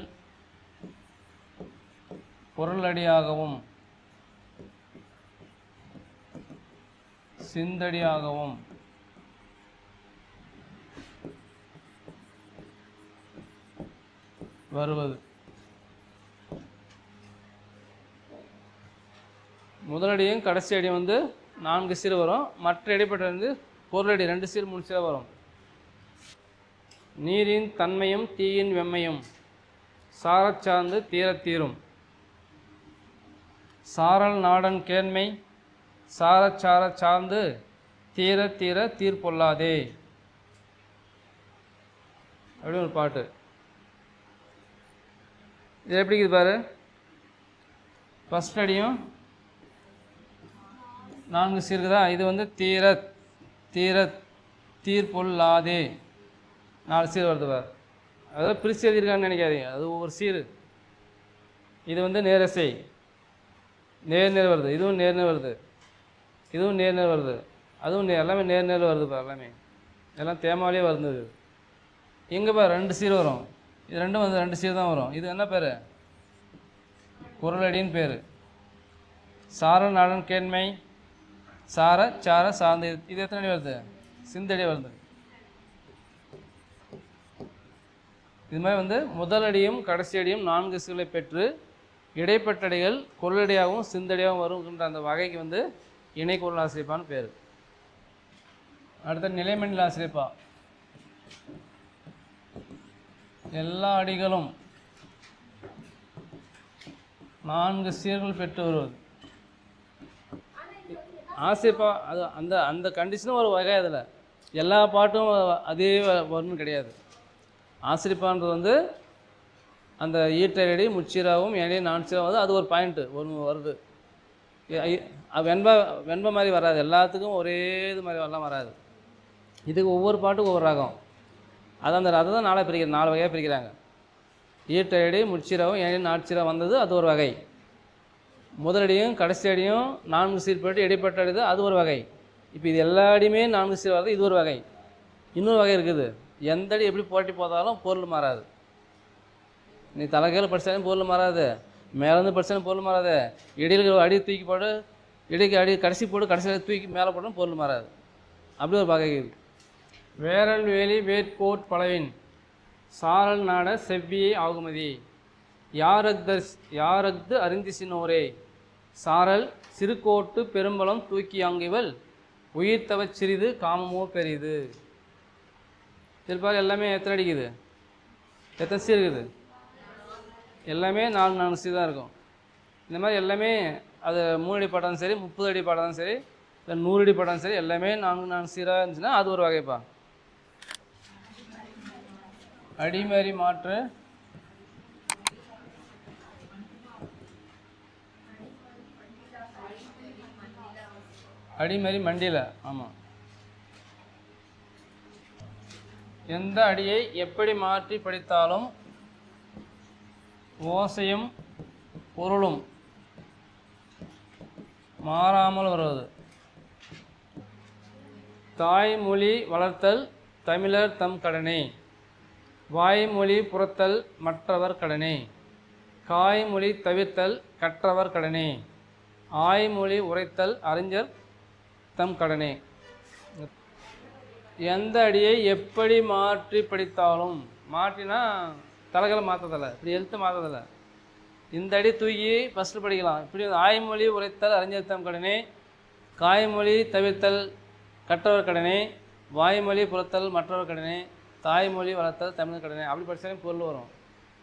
பொருளடியாகவும் சிந்தடியாகவும் வருவது. முதலடியும் கடைசி அடியும் வந்து 4 சீர் வரும். மற்ற இடைப்பட்ட வந்து பொருளடி 2 சீர் 3 சீர் வரும். நீரின் தன்மையும் தீயின் வெம்மையும் சாரச் சார்ந்து தீரத் தீரும். சாரல் நாடன் கேண்மை சாரச் சாரச் சார்ந்து தீர தீர தீர்ப்பொல்லாதே அப்படின்னு ஒரு பாட்டு. இது எப்படி இருக்குது பாரு. ஃபஸ்ட் அடியும் 4 சீர்க்குதா. இது வந்து தீர தீர தீர்ப்பொல்லாதே 4 சீர் வருது பாரு. அதாவது பிரித்து எழுதியிருக்கான்னு நினைக்காதீங்க, அது ஒவ்வொரு சீர். இது வந்து நேரசை நேர் வருது. இதுவும் நேர் வருது. இதுவும் நேர் வருது. அதுவும் எல்லாமே நேர் வருது பாரு. எல்லாமே எல்லாம் தேமாலே வருது. இங்கே பாரு 2 சீர் வரும். இது ரெண்டும் வந்து 2 சீர் தான் வரும். இது என்ன பேர்? குரலடின்னு பேர். சார நாடன் கேண்மை சார சார சார்ந்து. இது எத்தனை அடி வருது? சிந்தடி வருது. இது மாதிரி வந்து முதலடியும் கடைசி அடியும் 4 சீர்களை பெற்று இடைப்பட்டடிகள் குரலடியாகவும் சிந்தடியாகவும் வருகின்ற அந்த வகைக்கு வந்து இணை குரல் ஆசிரியப்பான்னு பேர். அடுத்த நிலைமணில் ஆசிரியப்பா. எல்லா அடிகளும் 4 சீர்கள் பெற்று வருவது. ஆசிரியப்பா அது அந்த அந்த கண்டிஷனும் ஒரு வகை. அதில் எல்லா பாட்டும் அதே வரும்னு கிடையாது. ஆசிரியப்பான்றது வந்து அந்த ஈற்றடி முச்சீராகவும் இடையே 4 சீராகவும் அது ஒரு பாயிண்ட்டு ஒன்று வருது. வெண்ப மாதிரி வராது. எல்லாத்துக்கும் ஒரே இது மாதிரி வரலாம் வராது. இதுக்கு ஒவ்வொரு பாட்டுக்கும் ஒவ்வொரு ராகம். அதை தான் 4 பிரிக்கிறாங்க, 4 வகையாக பிரிக்கிறாங்க. ஈற்றடி முச்சீராகவும் இடையே 4 சீராக வந்தது அது ஒரு வகை. முதலடியும் கடைசி அடியும் 4 சீர் போட்டு இடைப்பட்ட அடி அது ஒரு வகை. இப்போ இது எல்லா அடியுமே 4 சீர் வருது, இது ஒரு வகை. இன்னொரு வகை இருக்குது. எந்த அடி எப்படி போட்டி போதாலும் பொருள் மாறாது. நீ தலைக்கையில் படித்தாலும் பொருள் மாறாது, மேலேருந்து படித்தாலும் பொருள் மாறாது. இடையில் அடி தூக்கி போட்டு இடைக்கு அடி கடைசி போட்டு கடைசியில் தூக்கி மேலே போட்டால் பொருள் மாறாது. அப்படி ஒரு வகை இருக்குது. வேரல் வேலி வேட்கோட் பலவின் சாரல் நாட செவ்வியை ஆகுமதி யாரக்து அறிந்திசினோரே சாரல் சிறுகோட்டு பெரும்பலம் தூக்கியாங்கிவள் உயிர்த்தவச் சிறிது காமமோ பெரிது. திருப்பால் எல்லாமே எத்தனை அடிக்குது, எத்தனை சி இருக்குது? எல்லாமே 4 சி தான் இருக்கும். இந்த மாதிரி எல்லாமே அது 3 அடி பாட்டாலும் சரி, 30 அடி பாட்டாலும் சரி, இல்லை 100 அடி பாட்டாலும் சரி, எல்லாமே 4 சீராக இருந்துச்சுன்னா அது ஒரு வகைப்பா. அடிமறி மாற்று அடிமறி மண்டியில். ஆமாம். எந்த அடியை எப்படி மாற்றி படித்தாலும் ஓசையும் பொருளும் மாறாமல் வருவது. தாய்மொழி வளர்த்தல் தமிழர் தம் கடனே, வாய்மொழி புறத்தல் மற்றவர் கடனே, காய்மொழி தவிர்த்தல் கற்றவர் கடனே, ஆய்மொழி உரைத்தல் அறிஞர் தம் கடனே. எந்த அடியை எப்படி மாற்றி படித்தாலும், மாற்றினா தலைகளை மாற்றதில்லை, இப்படி எழுத்து மாற்றதில்லை. இந்த அடி தூக்கி ஃபஸ்ட்டு படிக்கலாம். இப்படி ஆய்மொழி உரைத்தல் அறிஞர் தம் கடனே, காய்மொழி தவிர்த்தல் கற்றவர் கடனே, வாய்மொழி புறத்தல் மற்றவர் கடனே, தாய்மொழி வளர்த்தல் தமிழ் கடனே. அப்படி படித்தாலும் பொருள் வரும்.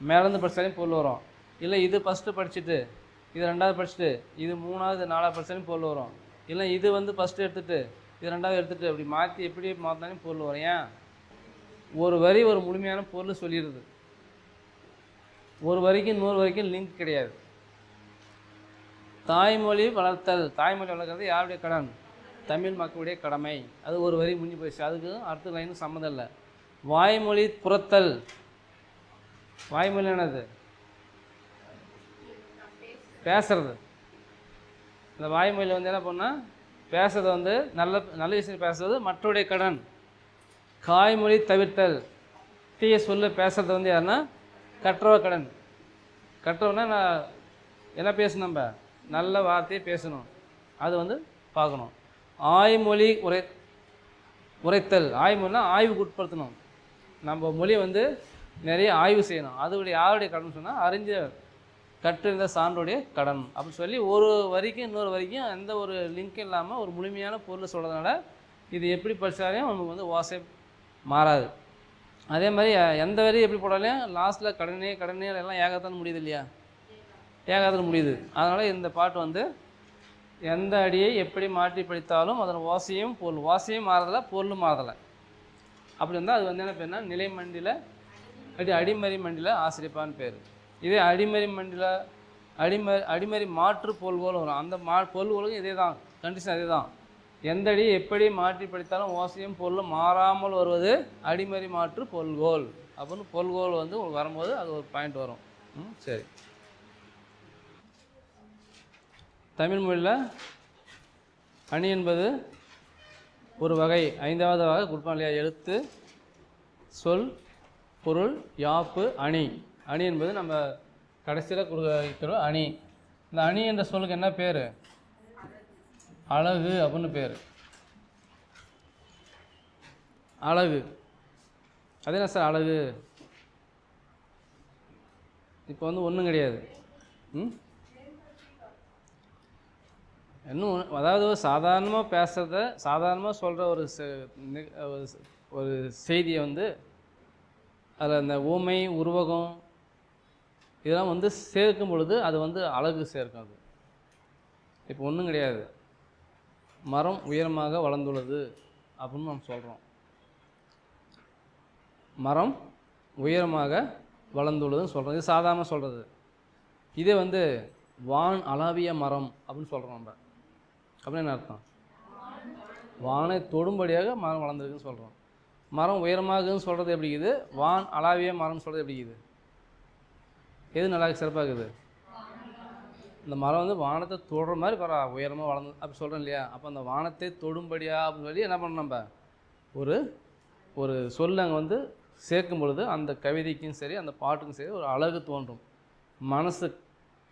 மேலேருந்து படித்தாலும் பொருள் வரும். இல்லை இது ஃபஸ்ட்டு படிச்சுட்டு இது 2வது படிச்சுட்டு இது 3வது 4வது படித்தாலும் பொருள் வரும். இல்லை இது ஃபஸ்ட்டு எடுத்துகிட்டு இது 2வது எடுத்துகிட்டு அப்படி மாற்றி எப்படி மாற்றினாலும் பொருள் வரும். ஏன்? ஒரு வரி ஒரு முழுமையான பொருள் சொல்லிடுது. ஒரு வரிக்கும் இன்னொரு வரைக்கும் லிங்க் கிடையாது. தாய்மொழி வளர்த்தல், தாய்மொழி வளர்க்குறது யாருடைய கடன்? தமிழ் மக்களுடைய கடமை. அது ஒரு வரி முடிஞ்சு போயிடுச்சு, அதுக்கு அடுத்த லைனும் சம்மந்தம் இல்லை. வாய்மொழி புறத்தல், வாய்மொழி என்னது? பேசுறது. இந்த வாய்மொழியில் என்ன பண்ணால் பேசுறது நல்ல விஷயம் பேசுறது மற்றவருடைய கடன். காய்மொழி தவிர்த்தல், தீய சொல்ல பேசுறது யாருன்னா கற்றவர் கடன். கற்றவனா நான் என்ன பேசணும், நம்ம நல்ல வார்த்தையை பேசணும், அது பார்க்கணும். ஆய்மொழி உரைத்தல், ஆய்மொழினா ஆய்வுக்கு உட்படுத்தணும். நம்ம மொழி நிறைய ஆய்வு செய்யணும். அதுடைய யாருடைய கடன் சொன்னால் அறிஞர் கற்றிருந்த சான்றுடைய கடன் அப்படின்னு சொல்லி ஒரு வரிக்கும் இன்னொரு வரிக்கும் எந்த ஒரு லிங்க்கும் இல்லாமல் ஒரு முழுமையான பொருள் சொல்கிறதுனால இது எப்படி படித்தாலும் நமக்கு ஓசை மாறாது. அதே மாதிரி எந்த வரி எப்படி போடாலையும் லாஸ்ட்டில் கடனே கடனே எல்லாம் ஏகத்தான முடியுது இல்லையா? ஏகத்தில் முடியுது. அதனால் இந்த பாட்டு எந்த அடியை எப்படி மாற்றி படித்தாலும் அதன் ஓசையும் ஓசையும் மாறதில்லை, பொருளும் மாறதில்லை. அப்படி இருந்தால் அது என்ன பேர்னா நிலை மண்டியில் அடிமறி மண்டியில் ஆசிரியப்பான்னு பேர். இதே அடிமறி மண்டியில் அடிமறி மாற்று பொருள்கோள் வரும். அந்த பொருள்களுக்கும் இதே தான், கண்டிஷன் அதே தான். எந்த அடி எப்படி மாற்றி படித்தாலும் ஓசையும் பொருளும் மாறாமல் வருவது அடிமறி மாற்று பொருள்கோள் அப்படின்னு பொருள்கோள் உங்களுக்கு வரும்போது அது ஒரு பாயிண்ட் வரும். சரி. தமிழ் மொழியில் அணி என்பது ஒரு வகை, 5வது வகை கொடுப்பான் இல்லையா? எழுத்து, சொல், பொருள், யாப்பு, அணி. அணி என்பது நம்ம கடைசியில் கொடுக்கிற அணி. இந்த அணி என்ற சொல்லுக்கு என்ன பேர்? அழகு அப்படின்னு பேர். அழகு. அது என்ன சார் அழகு? இப்போ ஒன்றும் கிடையாது. இன்னும் அதாவது சாதாரணமாக பேசுகிறத, சாதாரணமாக சொல்கிற ஒரு செய்தியை அதில் அந்த ஊமை உருவகம் இதெல்லாம் சேர்க்கும் பொழுது அது அழகு சேர்க்கும். அது இப்போ ஒன்றும் கிடையாது. மரம் உயரமாக வளர்ந்துள்ளது அப்படின்னு நம்ம சொல்கிறோம். மரம் உயரமாக வளர்ந்துள்ளதுன்னு சொல்கிறோம். இது சாதாரணமாக சொல்கிறது. இதே வான் அளாவிய மரம் அப்படின்னு சொல்கிறோம் நம்ம. அப்படின்னு என்ன அர்த்தம்? வானை தொடும்படியாக மரம் வளர்ந்துருக்குன்னு சொல்கிறோம். மரம் உயரமாகுதுன்னு சொல்கிறது எப்படி இருக்குது? வான் அளாவிய மரம்னு சொல்கிறது எப்படி இருக்குது? எது நல்லா சிறப்பாக இருக்குது? இந்த மரம் வானத்தை தொடுற மாதிரி உயரமாக வளர்ந்து அப்படி சொல்கிறோம் இல்லையா? அப்போ அந்த வானத்தை தொடும்படியா அப்படின்னு சொல்லி என்ன பண்ணணும், நம்ம ஒரு சொல் அங்கே சேர்க்கும் பொழுது அந்த கவிதைக்கும் சரி அந்த பாட்டுக்கும் சரி ஒரு அழகு தோன்றும்.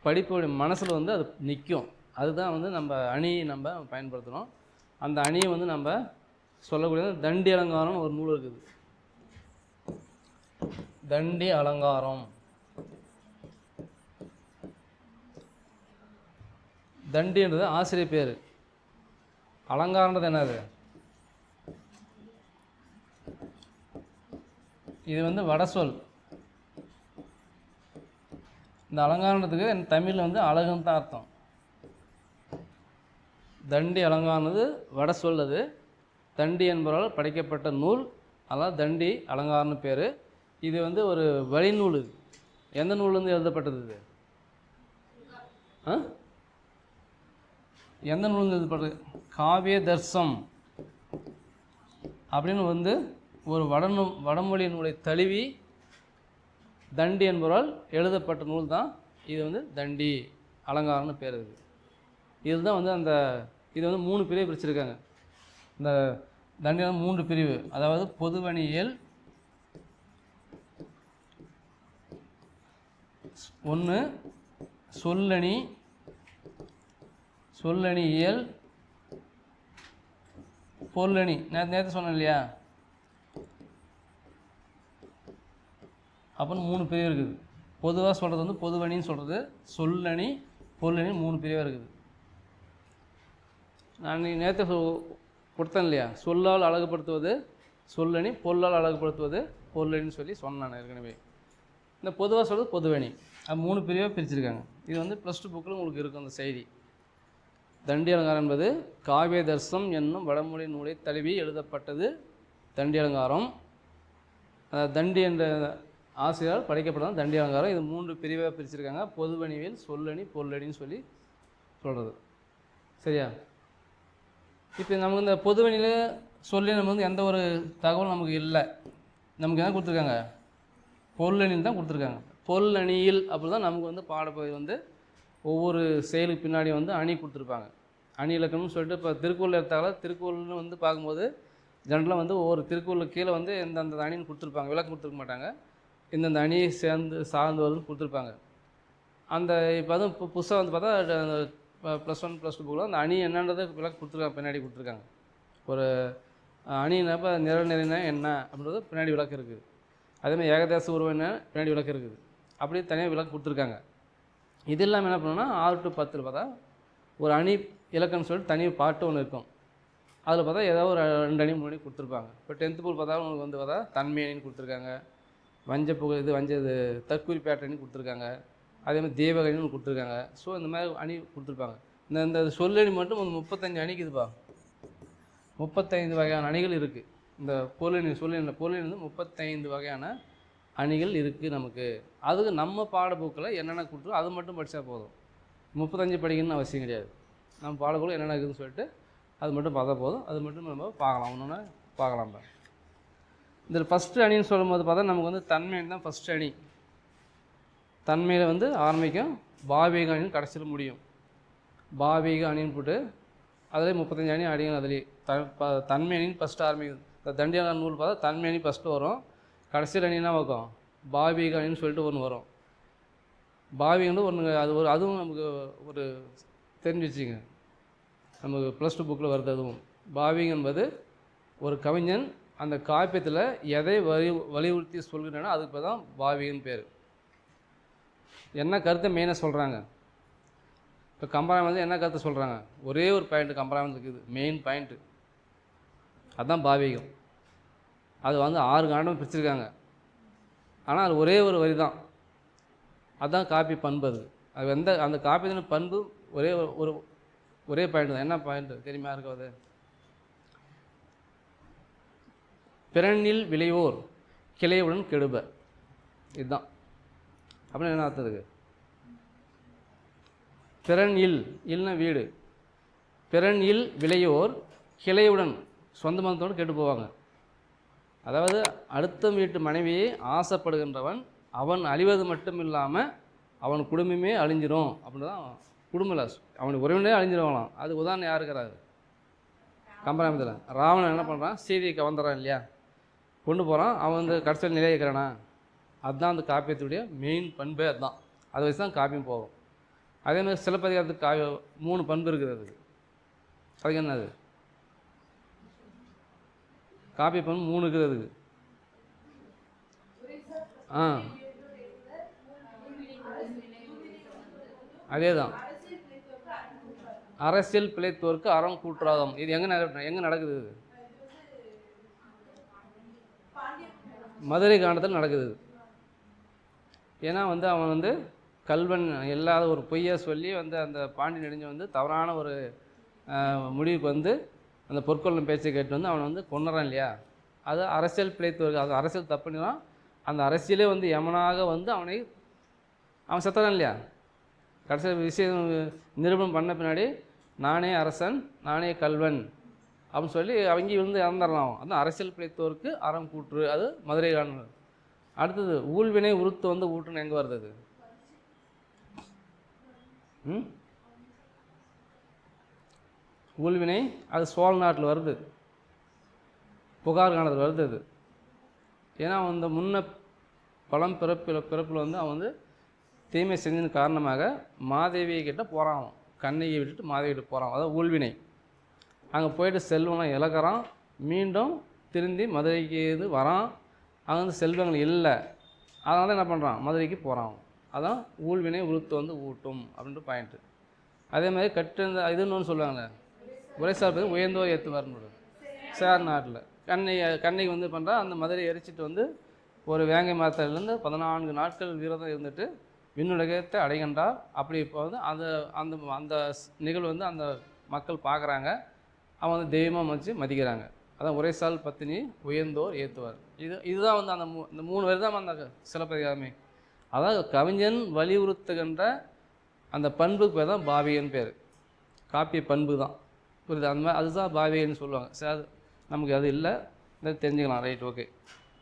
படிப்புடைய மனசில் அது நிற்கும். அதுதான் வந்து நம்ம அணி நம்ம பயன்படுத்துகிறோம். அந்த அணியை வந்து நம்ம சொல்லக்கூடிய தண்டி அலங்காரம்னு ஒரு நூல் இருக்குது. தண்டி அலங்காரம். தண்டின்றது ஆசிரியர் பேர். அலங்காரன்றது என்னது? இது வந்து வட சொல். இந்த அலங்காரன்றதுக்கு தமிழில் வந்து அழகுன்னு தான் அர்த்தம். தண்டி அலங்காரம்னது வட சொல். அது தண்டி என்பவரால் படைக்கப்பட்ட நூல், அதாவது தண்டி அலங்காரம்னு பேர். இது வந்து ஒரு வழிநூல். இது எந்த நூல்லேருந்து எழுதப்பட்டது? இது எந்த நூல்லேருந்து எழுதப்பட்டது? காவிய தர்சம் அப்படின்னு வந்து ஒரு வடமொழி நூலை தழுவி தண்டி என்பவரால் எழுதப்பட்ட நூல் தான் இது வந்து தண்டி அலங்காரம்னு பேர். இதுதான் வந்து அந்த இது வந்து 3 பிரிவு பிரிச்சிருக்காங்க. இந்த தண்டியில் 3 பிரிவு. அதாவது பொதுவணியியல், 1 சொல்லணி, சொல்லணியியல், பொருளணி. நேற்று சொன்னேன் இல்லையா? அப்படின்னு 3 பிரிவு இருக்குது. பொதுவாக சொல்கிறது வந்து பொதுவணின்னு சொல்கிறது, சொல்லணி, பொருளணி 3 பிரிவாக இருக்குது. நான் நேற்று கொடுத்தேன் இல்லையா? சொல்லால் அழகுபடுத்துவது சொல்லணி, பொருளால் அழகுபடுத்துவது பொருளணின்னு சொல்லி சொன்னேன் ஏற்கனவே. இந்த பொதுவாக சொல்கிறது பொதுவணி. அது 3 பிரிவாக பிரிச்சிருக்காங்க. இது வந்து +2 புக்கில் உங்களுக்கு இருக்கும் அந்த செய்தி. தண்டி அலங்காரம் என்பது காவிய தர்சம் என்னும் வடமொழி நூலை தழுவி எழுதப்பட்டது தண்டி அலங்காரம். தண்டி என்ற ஆசிரியரால் படைக்கப்பட்டதான் தண்டி அலங்காரம். இது 3 பிரிவாக பிரிச்சிருக்காங்க. பொதுவணிவியல், சொல்லணி, பொருளணின்னு சொல்லி சொல்கிறது. சரியா? இப்போ நமக்கு இந்த பொதுவணியில் சொல்லி நம்ம வந்து எந்த ஒரு தகவலும் நமக்கு இல்லை. நமக்கு என்ன கொடுத்துருக்காங்க? பொருளணின்னு தான் கொடுத்துருக்காங்க. பொருளணியில் அப்படி தான் நமக்கு வந்து பாடப்பகுதி வந்து ஒவ்வொரு செயலுக்கு பின்னாடி வந்து அணி கொடுத்துருப்பாங்க. அணி இலக்கணம்னு சொல்லிட்டு இப்போ திருக்குறள் எடுத்தாலும் திருக்குறள்னு வந்து பார்க்கும்போது ஜென்ரலாக வந்து ஒவ்வொரு திருக்குறளுக்கு கீழே வந்து எந்தெந்த அணின்னு கொடுத்துருப்பாங்க. விளக்கம் கொடுத்துருக்க மாட்டாங்க. இந்தந்த அணியை சார்ந்து வருதுன்னு கொடுத்துருப்பாங்க. அந்த இப்போ அதுவும் இப்போ புதுசாக வந்து பார்த்தா +1 +2 புக்கில் அந்த அணி என்னன்றதை விளக்கம் கொடுத்துருக்காங்க. பின்னாடி கொடுத்துருக்காங்க. ஒரு அணினப்போ நிறநிறைனா என்ன அப்படின்றது பின்னாடி விளக்கம் இருக்குது. அதேமாதிரி ஏகதேச உருவம் என்ன பின்னாடி விளக்கம் இருக்குது. அப்படியே தனியாக விளக்கம் கொடுத்துருக்காங்க. இது இல்லாமல் என்ன பண்ணணும்னா 6 to 10 பார்த்தா ஒரு அணி இலக்கணம்னு சொல்லிட்டு தனி பாட்டு ஒன்று இருக்கும். அதில் பார்த்தா ஏதாவது ஒரு 2 அணி 3 அணி கொடுத்துருப்பாங்க. இப்போ 10th புக் பார்த்தா உங்களுக்கு வந்து பார்த்தா தன்மை அணின்னு கொடுத்துருக்காங்க. இது தற்குறி பேட்டர்னு கொடுத்துருக்காங்க. அதேமாதிரி தேவகணின்னு கொடுத்துருக்காங்க. ஸோ இந்த மாதிரி அணி கொடுத்துருப்பாங்க. இந்த சொல்லணி மட்டும் 35 அணிக்குதுப்பா. 35 வகையான அணிகள் இருக்குது. இந்த பொருளணி பொருளணி வந்து 35 வகையான அணிகள் இருக்குது நமக்கு. அதுக்கு நம்ம பாடப்புக்கில் என்னென்ன கொடுத்துருக்கோ அது மட்டும் படித்தா போதும். 35 படிக்கணும்னு அவசியம் கிடையாது. நம்ம பாடப்புக்கில் என்னென்ன இருக்குதுன்னு சொல்லிட்டு அது மட்டும் பார்த்தா போதும். அது மட்டும் நம்ம பார்க்கலாம். ஒன்று பார்க்கலாம். இதில் ஃபஸ்ட்டு அணின்னு சொல்லும்போது பார்த்தா நமக்கு வந்து தன்மை தான் ஃபஸ்ட்டு அணி. தன்மையில் வந்து ஆரம்பிக்கும், பாவீக அணின்னு கடைசியில் முடியும். பாவீக அணின்னு போட்டு அதிலே 35 அணி அடிகள். அதுலேயே தன்மை அணின்னு ஃபஸ்ட்டு ஆரம்பிக்கும். இந்த தண்டியான நூல் பார்த்தா தன்மை அணி ஃபஸ்ட்டு வரும். கடைசியில் அணினா வைக்கும் பாவீக அணின்னு சொல்லிட்டு ஒன்று வரும். பாவீகன்னு ஒன்று அதுவும் நமக்கு ஒரு தெரிஞ்சு வச்சுங்க. நமக்கு +2 புக்கில் வருது. அதுவும் பாவீகம் என்பது ஒரு கவிஞன் அந்த காப்பியத்தில் எதை வலியுறுத்தி சொல்கிறானோ அதுக்கு பேர் தான் பாவீகன்னு பேர். என்ன கருத்தை மெயினாக சொல்கிறாங்க? இப்போ கம்பராமாயணம் வந்து என்ன கருத்தை சொல்கிறாங்க? ஒரே ஒரு பாயிண்ட்டு கம்பராமாயணம் இருக்குது, மெயின் பாயிண்ட்டு. அதுதான் பாவீகம். அது வந்து 6 காண்டம் பிரிச்சிருக்காங்க. ஆனால் அது ஒரே ஒரு வரி தான். அதுதான் காப்பி பண்பு. அது அந்த காப்பியத்தின் பண்பு ஒரே பாயிண்ட் தான். என்ன பாயிண்ட்டு தெரியுமா இருக்கும்? அது பிறனில் விளைவோர் கிளையுடன் கெடுப. இதுதான். அப்படின்னு என்ன அர்த்தம் இருக்குது? இல்லைன்னா வீடு. பிறனில் விளையோர் கிளையுடன் சொந்த மதத்தோடு கெட்டு போவாங்க. அதாவது அடுத்த வீட்டு மனைவியை ஆசைப்படுகின்றவன் அவன் அழிவது மட்டும் இல்லாமல் அவன் குடும்பமே அழிஞ்சிரும். அப்படின்னு தான் குடும்பம் இல்லை, அவனுக்கு உறவினரே அழிஞ்சிருவாங்களாம். அது உதாரணம் யார் இருக்கிறாரு? கம்பராமாயணத்தில் ராவணன் என்ன பண்ணுறான்? சீதையை கவர்ந்துறான் இல்லையா? கொண்டு போகிறான். அவன் வந்து கடைசியில் நிலையிக்கிறானா? அதுதான் அந்த காப்பியத்துடைய மெயின் பண்பே. அதுதான். அதை வச்சு தான் காப்பியம் போகும். அதே மாதிரி சிலப்பதிகாரத்துக்கு 3 பண்பு இருக்குது. அதுக்கு என்னது? காப்பிய பண்பு 3 இருக்குது அதுக்கு. அதே தான். அரசியல் பிழைத்தோருக்கு அறம் கூற்றாகும். இது எங்கே நடக்குது? இது மதுரை காண்டத்தில் நடக்குது. ஏன்னா அவன் கல்வன் இல்லாத ஒரு பொய்யை சொல்லி அந்த பாண்டி நெடுஞ்ச தவறான ஒரு முடிவுக்கு அந்த பொற்கொள்ளம் பேச்சை கேட்டு அவனை கொண்டுறான் இல்லையா? அது அரசியல் பிழைத்தோருக்கு, அது அரசியல் தப்புனா அந்த அரசியலே யமனாக அவன் செத்தான் இல்லையா? கடைசி விஷயம் நிரூபணம் பண்ண பின்னாடி நானே அரசன் நானே கல்வன் அப்படின்னு சொல்லி அவங்க இறந்துடலாம். அதுதான் அரசியல் பிழைத்தோருக்கு அறம் கூற்று. அது மதுரை காண்டல். அடுத்தது ஊழ்வினை உருத்து ஊற்றுன்னு எங்கே வருது? அது ஊழ்வினை அது சோழ நாட்டில் வருது, புகார் காண்டத்தில் வருது. அது ஏன்னா முன்ன பழம் பிறப்பில் அவன் தீமை செஞ்சதன் காரணமாக மாதேவியை கிட்ட போகிறான். அவன் கண்ணையை விட்டுட்டு மாதேவிட்டு போகிறான். அதாவது ஊழ்வினை. அங்கே போயிட்டு செல்வம் இழக்கிறான். மீண்டும் திருந்தி மதுரைக்கு வரான். அங்கே செல்வங்கள் இல்லை. அதனால என்ன பண்ணுறான்? மதுரைக்கு போகிறான். அதான் ஊழ்வினை உருத்து ஊட்டும் அப்படின்ட்டு பாயிண்ட்டு. அதே மாதிரி இதுன்னு ஒன்று சொல்லுவாங்க, உரைசார் பேர் உயர்ந்தோர் ஏற்றுவார்னு சேர் நாட்டில் கண்ணைக்கு பண்ணுறா. அந்த மதுரையை எரிச்சிட்டு ஒரு வேங்கை மரத்திலேருந்து 14 நாட்கள் விரதம் இருந்துட்டு விண்ணுலகத்தை அடைகின்றார். அப்படி இப்போ அந்த அந்த அந்த நிகழ்வு அந்த மக்கள் பார்க்குறாங்க. அவன் தெய்வமாக மதிக்கிறாங்க. அதான் உரைசால் பத்தினி உயர்ந்தோர் ஏற்றுவார். இதுதான் இந்த 3 பேர் தான் அந்த சிலப்பதிகாரமே. அதாவது கவிஞன் வலியுறுத்துகின்ற அந்த பண்புக்கு பேர் தான் பாவியன் பேர். காப்பிய பண்பு தான், புரியுது? அந்த மாதிரி அதுதான் பாவியன்னு சொல்லுவாங்க. சரி, நமக்கு அது இல்லை, தெரிஞ்சுக்கலாம். Right, okay.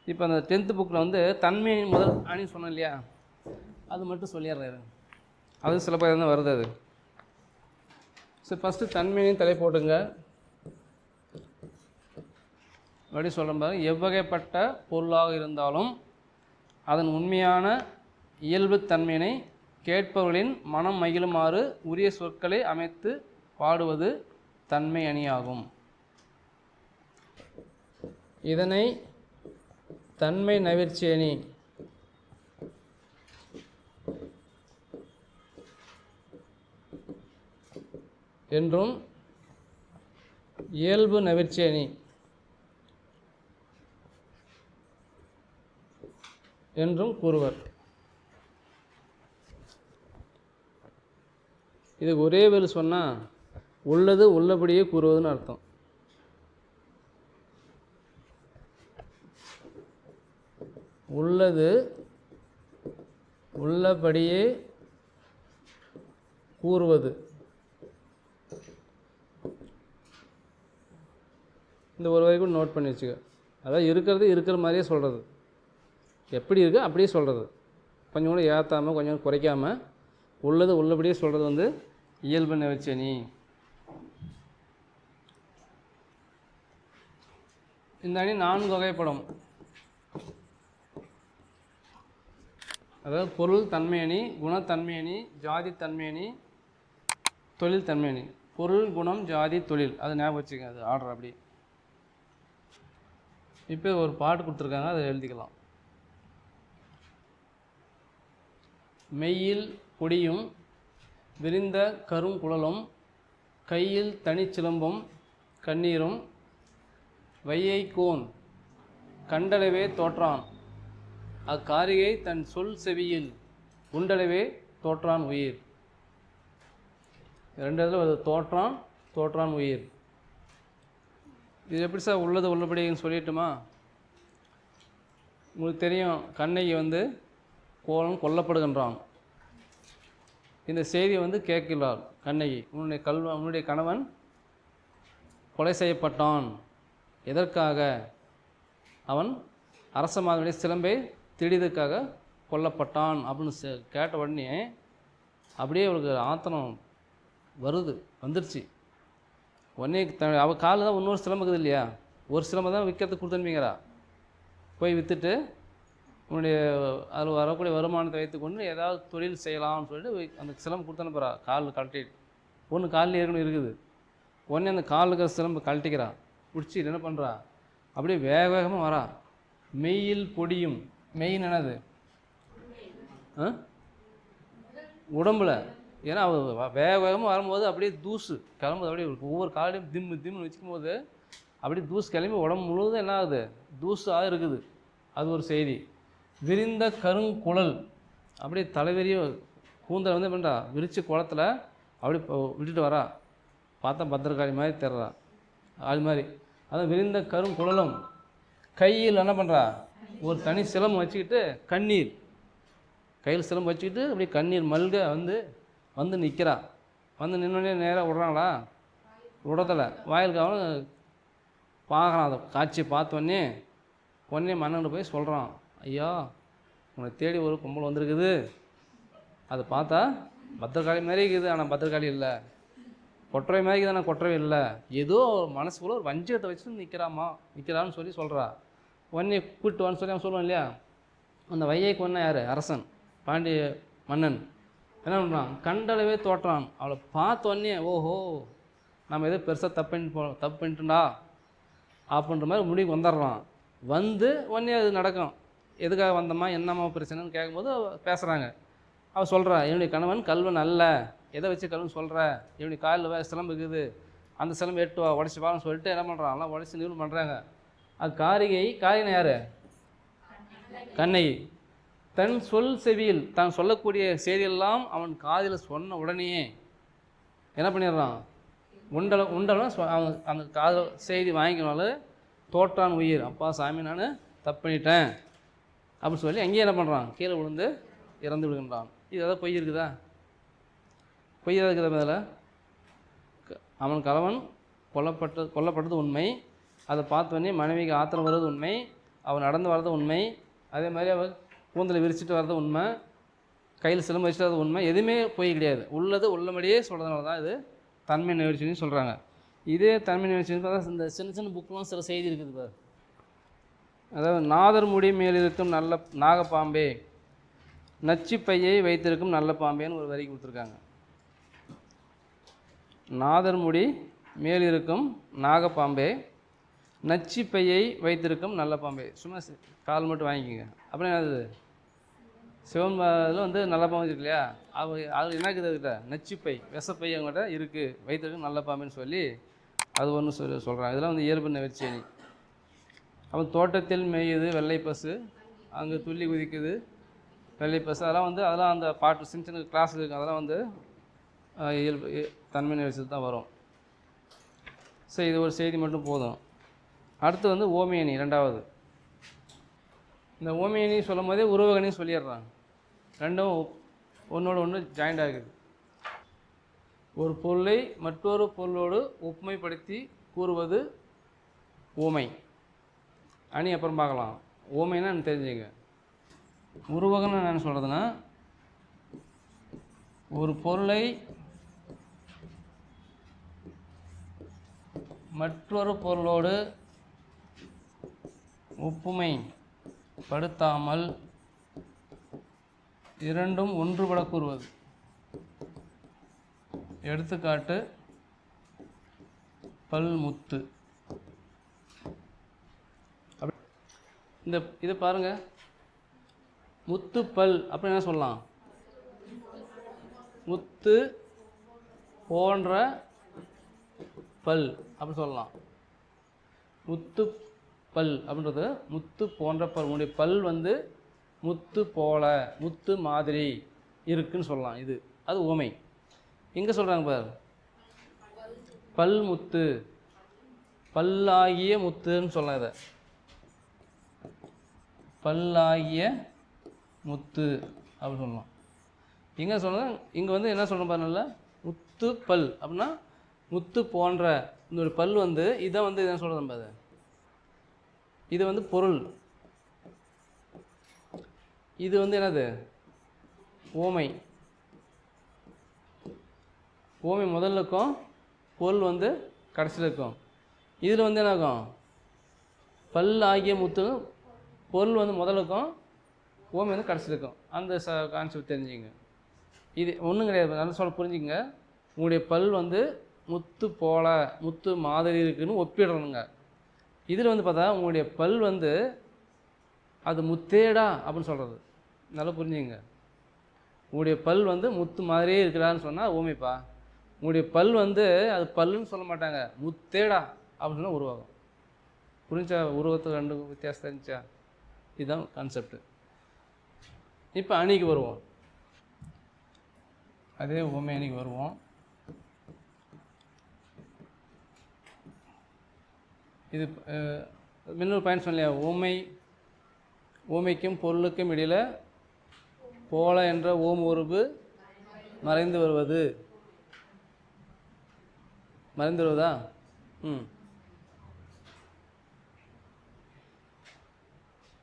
இப்போ அந்த 10th புக்கில் தன்மை முதல் அணி சொன்னேன் இல்லையா? அது மட்டும் சொல்லிடுறாரு. அது சிலப்பதிகாரம் தான் வருது. அது சரி, ஃபஸ்ட்டு தன்மையின் தலை போட்டுங்க. அப்படி சொல்கிற பாருங்க. எவ்வகைப்பட்ட பொருளாக இருந்தாலும் அதன் உண்மையான இயல்பு தன்மையினை கேட்பவர்களின் மனம் மகிழுமாறு உரிய சொற்களை அமைத்து பாடுவது தன்மை அணியாகும். இதனை தன்மை நவிர்ச்சி அணி என்றும் இயல்பு நவிர்ச்சி அணி என்றும் கூறுவர். இதுக்கு ஒரே வேறு சொன்னால் உள்ளது உள்ளபடியே கூறுவதுன்னு அர்த்தம். உள்ளது உள்ளபடியே கூறுவது. இந்த ஒரு வரைக்கும் நோட் பண்ணி வச்சுக்க. அதாவது இருக்கிற மாதிரியே சொல்கிறது. எப்படி இருக்குது அப்படியே சொல்கிறது. கொஞ்சம் கூட ஏற்றாமல் கொஞ்சம் குறைக்காமல் உள்ளது உள்ளபடியே சொல்கிறது இயல்பு நவிர்ச்சி அணி. இந்த அணி 4 வகைப்படும். அதாவது பொருள் தன்மை அணி, குணத்தன்மை அணி, ஜாதி தன்மை அணி, தொழில் தன்மை அணி. பொருள், குணம், ஜாதி, தொழில், அது ஞாபகம் வச்சுக்கோங்க. அது ஆர்டர் அப்படி. இப்போ ஒரு பாட்டு கொடுத்துருக்காங்க, அதை எழுதிக்கலாம். மெய்யில் கொடியும் விரிந்த கருங்குழலும் கையில் தனிச்சிலம்பும் கண்ணீரும் வையைக்கோன் கண்டளவே தோற்றான் அக்காரிகை தன் சொல் செவியில் உண்டளவே தோற்றான் உயிர். 2 இடத்துல வருது, தோற்றான் உயிர். இது எப்படி சார் உள்ளது உள்ளபடின்னு சொல்லிட்டுமா? உங்களுக்கு தெரியும், கண்ணகி கோலம் கொல்லப்படுகின்றான். இந்த செய்தியை கேட்கிறார் கண்ணகி. உன்னுடைய கணவன் கொலை செய்யப்பட்டான். எதற்காக? அவன் அரச மாதனுடைய சிலம்பை திடீதுக்காக கொல்லப்பட்டான் அப்படின்னு கேட்ட உடனே அப்படியே அவளுக்கு ஆத்திரம் வந்துருச்சு. உடனே அவள் காலில் தான் இன்னொரு சிலம்புக்குது இல்லையா? ஒரு சிலம்பை தான் விற்கிறதுக்கு கொடுத்துனுப்பீங்கிறா. போய் விற்றுட்டு உன்னுடைய அதில் வரக்கூடிய வருமானத்தை வைத்துக்கொண்டு ஏதாவது தொழில் செய்யலாம்னு சொல்லிட்டு அந்த சிலம்பு கொடுத்தானே போகிறா, காலில் கழட்டிட்டு. ஒன்று காலில் ஏற்கனவே இருக்குது, உடனே அந்த காலில் இருக்கிற சிலம்பு கழட்டிக்கிறா, பிடிச்சிட்டு என்ன பண்ணுறா, அப்படியே வேக வேகமாக வரா. மெய்யில் பொடியும், மெயின் என்னது உடம்புல, ஏன்னா வேக வேகமாக வரும்போது அப்படியே தூசு கிளம்புது, அப்படியே ஒவ்வொரு காலையும் திம்முன்னு வச்சுக்கும் போது அப்படியே தூசு கிளம்பி உடம்பு முழுவதும் என்ன ஆகுது, தூசாக இருக்குது. அது ஒரு செய்தி. விரிந்த கருங்குழல், அப்படியே தலைவெறிய கூந்தல் வந்து பண்ணுறா, விரித்து குளத்தில் அப்படியே விட்டுட்டு வரா, பார்த்தா பத்திரகாளி மாதிரி தெரிறா, அது மாதிரி. அதான் விரிந்த கருங்குழலும். கையில் என்ன பண்ணுறா, ஒரு தனி சிலம்பு வச்சுக்கிட்டு கண்ணீர், கையில் சிலம்பு வச்சுக்கிட்டு அப்படியே கண்ணீர் மல்க வந்து நிற்கிறா. வந்து நின்னோடனே நேராக விட்றாங்களா, விடத்தில் வாயில் காவலும் பார்க்குறான். அதை காட்சியை பார்த்தோன்னே மன்னன் போய் சொல்கிறான், ஐயா உன்னை தேடி ஒரு கும்பல் வந்திருக்குது, அதை பார்த்தா பத்திரகாளி மாதிரி இருக்குது, ஆனால் பத்திரகாளி இல்லை, கொற்றவை மாதிரி இருக்குது, ஆனால் கொற்றவை இல்லை, ஏதோ மனசுக்குள்ளே ஒரு வஞ்சகத்தை வச்சு நிற்கிறான்னு சொல்லி சொல்கிறா. உடனே கூப்பிட்டுவான்னு சொல்லி அவன் சொல்லுவான் இல்லையா. அந்த வையைக்கு ஒன்றா யார், அரசன் பாண்டிய மன்னன் என்ன பண்ணுறான், கண்டளவே தோற்றான். அவளை பார்த்தோன்னே ஓஹோ நம்ம எதோ பெருசாக தப்பு பண்ணிட்டுண்டா அப்படின்ற மாதிரி முடிவுக்கு வந்துடுறான். வந்து உடனே அது நடக்கும். எதுக்காக வந்தம்மா, என்னம்மா பிரச்சனைன்னு கேட்கும்போது பேசுகிறாங்க. அவள் சொல்கிறா, என்னுடைய கணவன் கல்வன் அல்ல, எதை வச்சு கல்வன் சொல்கிற, என்னுடைய காலில் சிலம்பு இருக்குது, அந்த சிலம்பு எட்டு வா உடச்சி வான்னு சொல்லிட்டு என்ன பண்ணுறான், எல்லாம் உடச்சி நிறுவனம் பண்ணுறாங்க. அது காரிகை யார், கண்ணகி. தன் சொல் செவியில் தான் சொல்லக்கூடிய செய்தியெல்லாம் அவன் காதில் சொன்ன உடனேயே என்ன பண்ணிடுறான், உண்டலம் அவன் அந்த காதல் செய்தி வாங்கிக்கனாலும் தோற்றான் உயிர், அப்பா சாமி நான் தப்பு பண்ணிட்டேன் அப்படின்னு சொல்லி அங்கேயே என்ன பண்ணுறான், கீழே விழுந்து இறந்து விடுகின்றான். இது எதாவது பொய் இருக்குதா, பொய் எதாவது இருக்குதா மேலே. அவன் கணவன் கொல்லப்பட்டது உண்மை, அதை பார்த்தோன்னே மனைவிக்கு ஆத்திரம் வர்றது உண்மை, அவன் நடந்து வர்றது உண்மை, அதே மாதிரி அவள் கூந்தலை விரிச்சிட்டு வர்றது உண்மை, கையில் சிலம்பு வச்சுட்டு வர்றது உண்மை, எதுவுமே பொய் கிடையாது. உள்ளது உள்ளபடியே சொல்கிறதுனால தான் இது தன்மை நிகழ்ச்சின்னு சொல்கிறாங்க. இதே தன்மை நிகழ்ச்சின்னு பார்த்தா இந்த சின்ன சின்ன புக்கெலாம் சில செய்தி இருக்குது பார். அதாவது நாதர் முடி மேலிருக்கும் நல்ல நாகப்பாம்பே, நச்சுப்பையை வைத்திருக்கும் நல்ல பாம்பேன்னு ஒரு வரி கொடுத்துருக்காங்க. நாதர் முடி மேலிருக்கும் நாகப்பாம்பே, நச்சுப்பையை வைத்திருக்கும் நல்ல பாம்பே. சும்மா கால் மட்டும் வாங்கிக்கோங்க. அப்புறம் என்னது, சிவன் இதில் வந்து நல்ல பாம்பு இருக்கு இல்லையா, அது என்ன இருக்குது, அதுக்கிட்ட நச்சுப்பை விஷப்பை அவங்ககிட்ட இருக்குது, வைத்திருக்கும் நல்ல பாம்புன்னு சொல்லி அது ஒன்று சொல்கிறாங்க. இதெல்லாம் வந்து இயல்பு நெறிச்சேனி. அவன் தோட்டத்தில் மேயுது வெள்ளை பசு, அங்கே துள்ளி குதிக்குது வெள்ளை பசு, அதெல்லாம் அந்த பாட்டு சின்ன சின்ன கிளாஸ் இருக்குது, அதெல்லாம் வந்து இயல்பு தன்மை நிகழ்ச்சி தான் வரும். சரி, இது ஒரு செய்தி மட்டும் போதும். அடுத்து வந்து ஓமியணி ரெண்டாவது. இந்த ஓமியணி சொல்லும் போதே உருவகணின்னு சொல்லிடுறாங்க. ரெண்டும் ஒன்றோட ஒன்று ஜாயிண்ட் ஆகுது. ஒரு பொருளை மற்றொரு பொருளோடு ஒப்புமைப்படுத்தி கூறுவது ஓமை. அணி அப்புறம் பார்க்கலாம். ஓமைன்னா எனக்கு தெரிஞ்சுங்க. உருவகம்னு என்ன சொல்கிறதுன்னா, ஒரு பொருளை மற்றொரு பொருளோடு ஒப்புமை படுத்தாமல் இரண்டும் ஒன்றுபட கூறுவது. எடுத்துக்காட்டு பல்முத்து. இந்த இதை பாருங்கள், முத்து பல் அப்படின்னு என்ன சொல்லலாம், முத்து போன்ற பல் அப்படி சொல்லலாம். முத்து பல் அப்படின்றது முத்து போன்ற பல், உன்னுடைய பல் வந்து முத்து போல முத்து மாதிரி இருக்குன்னு சொல்லலாம். அது உவமை. எங்கே சொல்கிறாங்க பார், பல் முத்து, பல்லாகிய முத்துன்னு சொல்லலாம். இதை பல்லாகிய முத்து அப்படின்னு சொல்லலாம். எங்கே சொல்லலாம், இங்கே வந்து என்ன சொல்கிறோம் பாருங்கள, முத்து பல் அப்படின்னா முத்து போன்ற இந்த பல் வந்து இதை வந்து என்ன சொல்கிறோம் பாரு, இது வந்து பொருள், இது வந்து என்னது ஓமை. ஓமை முதல்ல இருக்கும், பொருள் வந்து கடைசியில் இருக்கும். இதில் வந்து என்ன ஆகும், பல் ஆகிய முத்து, பொருள் வந்து முதல்ல இருக்கும், ஓமை வந்து கடைசியில் இருக்கும். அந்த கான்செப்ட் தெரிஞ்சுங்க. இது ஒன்றும் கிடையாது, நல்லா சொல்ல புரிஞ்சுங்க. உங்களுடைய பல் வந்து முத்து போல முத்து மாதிரி இருக்குதுன்னு ஒப்பிடணுங்க. இதில் வந்து பார்த்தா உங்களுடைய பல் வந்து அது முத்தேடா அப்படின்னு சொல்கிறது. நல்லா புரிஞ்சுங்க. உங்களுடைய பல் வந்து முத்து மாதிரியே இருக்கிறான்னு சொன்னால் ஓமைப்பா. உங்களுடைய பல் வந்து அது பல்லுன்னு சொல்ல மாட்டாங்க, முத்தேடா அப்படின்னு சொன்னால் உருவாகும். புரிஞ்சா? உருவத்துக்கு ரெண்டு வித்தியாசம் தெரிஞ்சா? இதுதான் கான்செப்ட். இப்போ அணிக்கு வருவோம். அதே ஓமை அணிக்கு வருவோம். இது இன்னொரு பாயிண்ட் சொல்லலையா, ஓமைக்கும் பொருளுக்கும் இடையில் போல என்ற ஓம் உருவு மறைந்து வருவதா?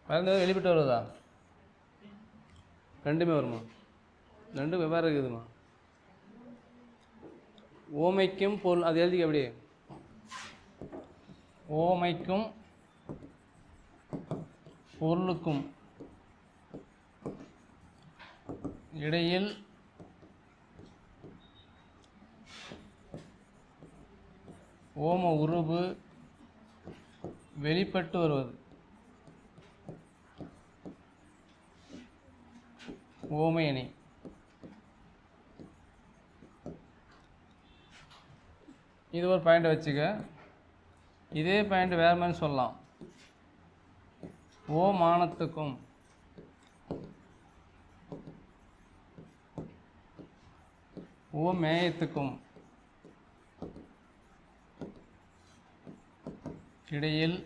மறைந்து வெளிப்பட்டு வருவதா? ரெண்டுமே வருமா? ரெண்டும் வெவ்வேறு இருக்குதுமா. ஓமைக்கும் பொருள் அது எழுதிக்க அப்படியே. ஓமைக்கும் பொருளுக்கும் இடையில் ஓம உருவு வெளிப்பட்டு வருவது ஓமை அணி. இது ஒரு பாயிண்ட் வச்சுக்க. இதே பாயிண்ட் வேறு மாதிரி சொல்லலாம். ஓ மானத்துக்கும் ஓ மேயத்துக்கும் இடையில்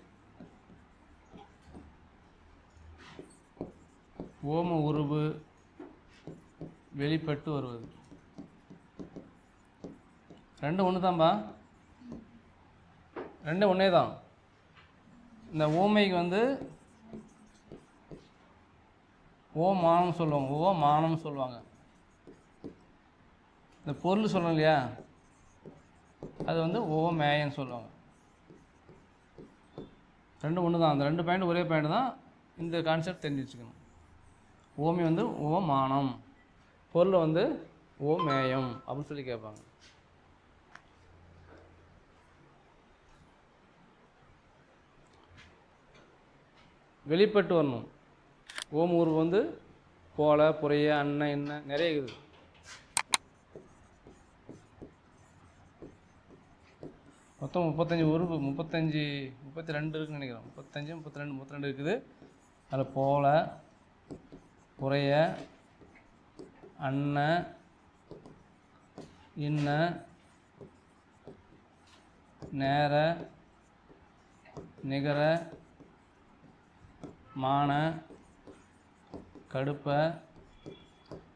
ஓம உருவு வெளிப்பட்டு வருவது. ரெண்டும் ஒன்று தான்பா, ரெண்டும் ஒன்றே தான். இந்த ஓமைக்கு வந்து ஓ மானம் சொல்லுவாங்க, ஓ மானம் சொல்லுவாங்க. இந்த பொருள் சொல்லணும் இல்லையா, அது வந்து ஓ மேயன்னு சொல்லுவாங்க. ரெண்டும் ஒன்று தான். அந்த ரெண்டு பாயிண்ட் ஒரே பாயிண்ட் தான். இந்த கான்செப்ட் தெரிஞ்சு வச்சுக்கணும். ஓமி வந்து ஓ மானம், பொருள் வந்து ஓ மேயம் அப்படின்னு சொல்லி கேட்பாங்க. வெளிப்பட்டு வரணும். ஓம் உருவு வந்து போல புறைய அண்ணன் என்ன நிறைய இருக்குது. மொத்தம் 35 உருவு, 32 இருக்குன்னு நினைக்கிறேன். 32 இருக்குது. அதில் போல புறைய அண்ண இன்ன நேர நிகர மான கடுப்ப,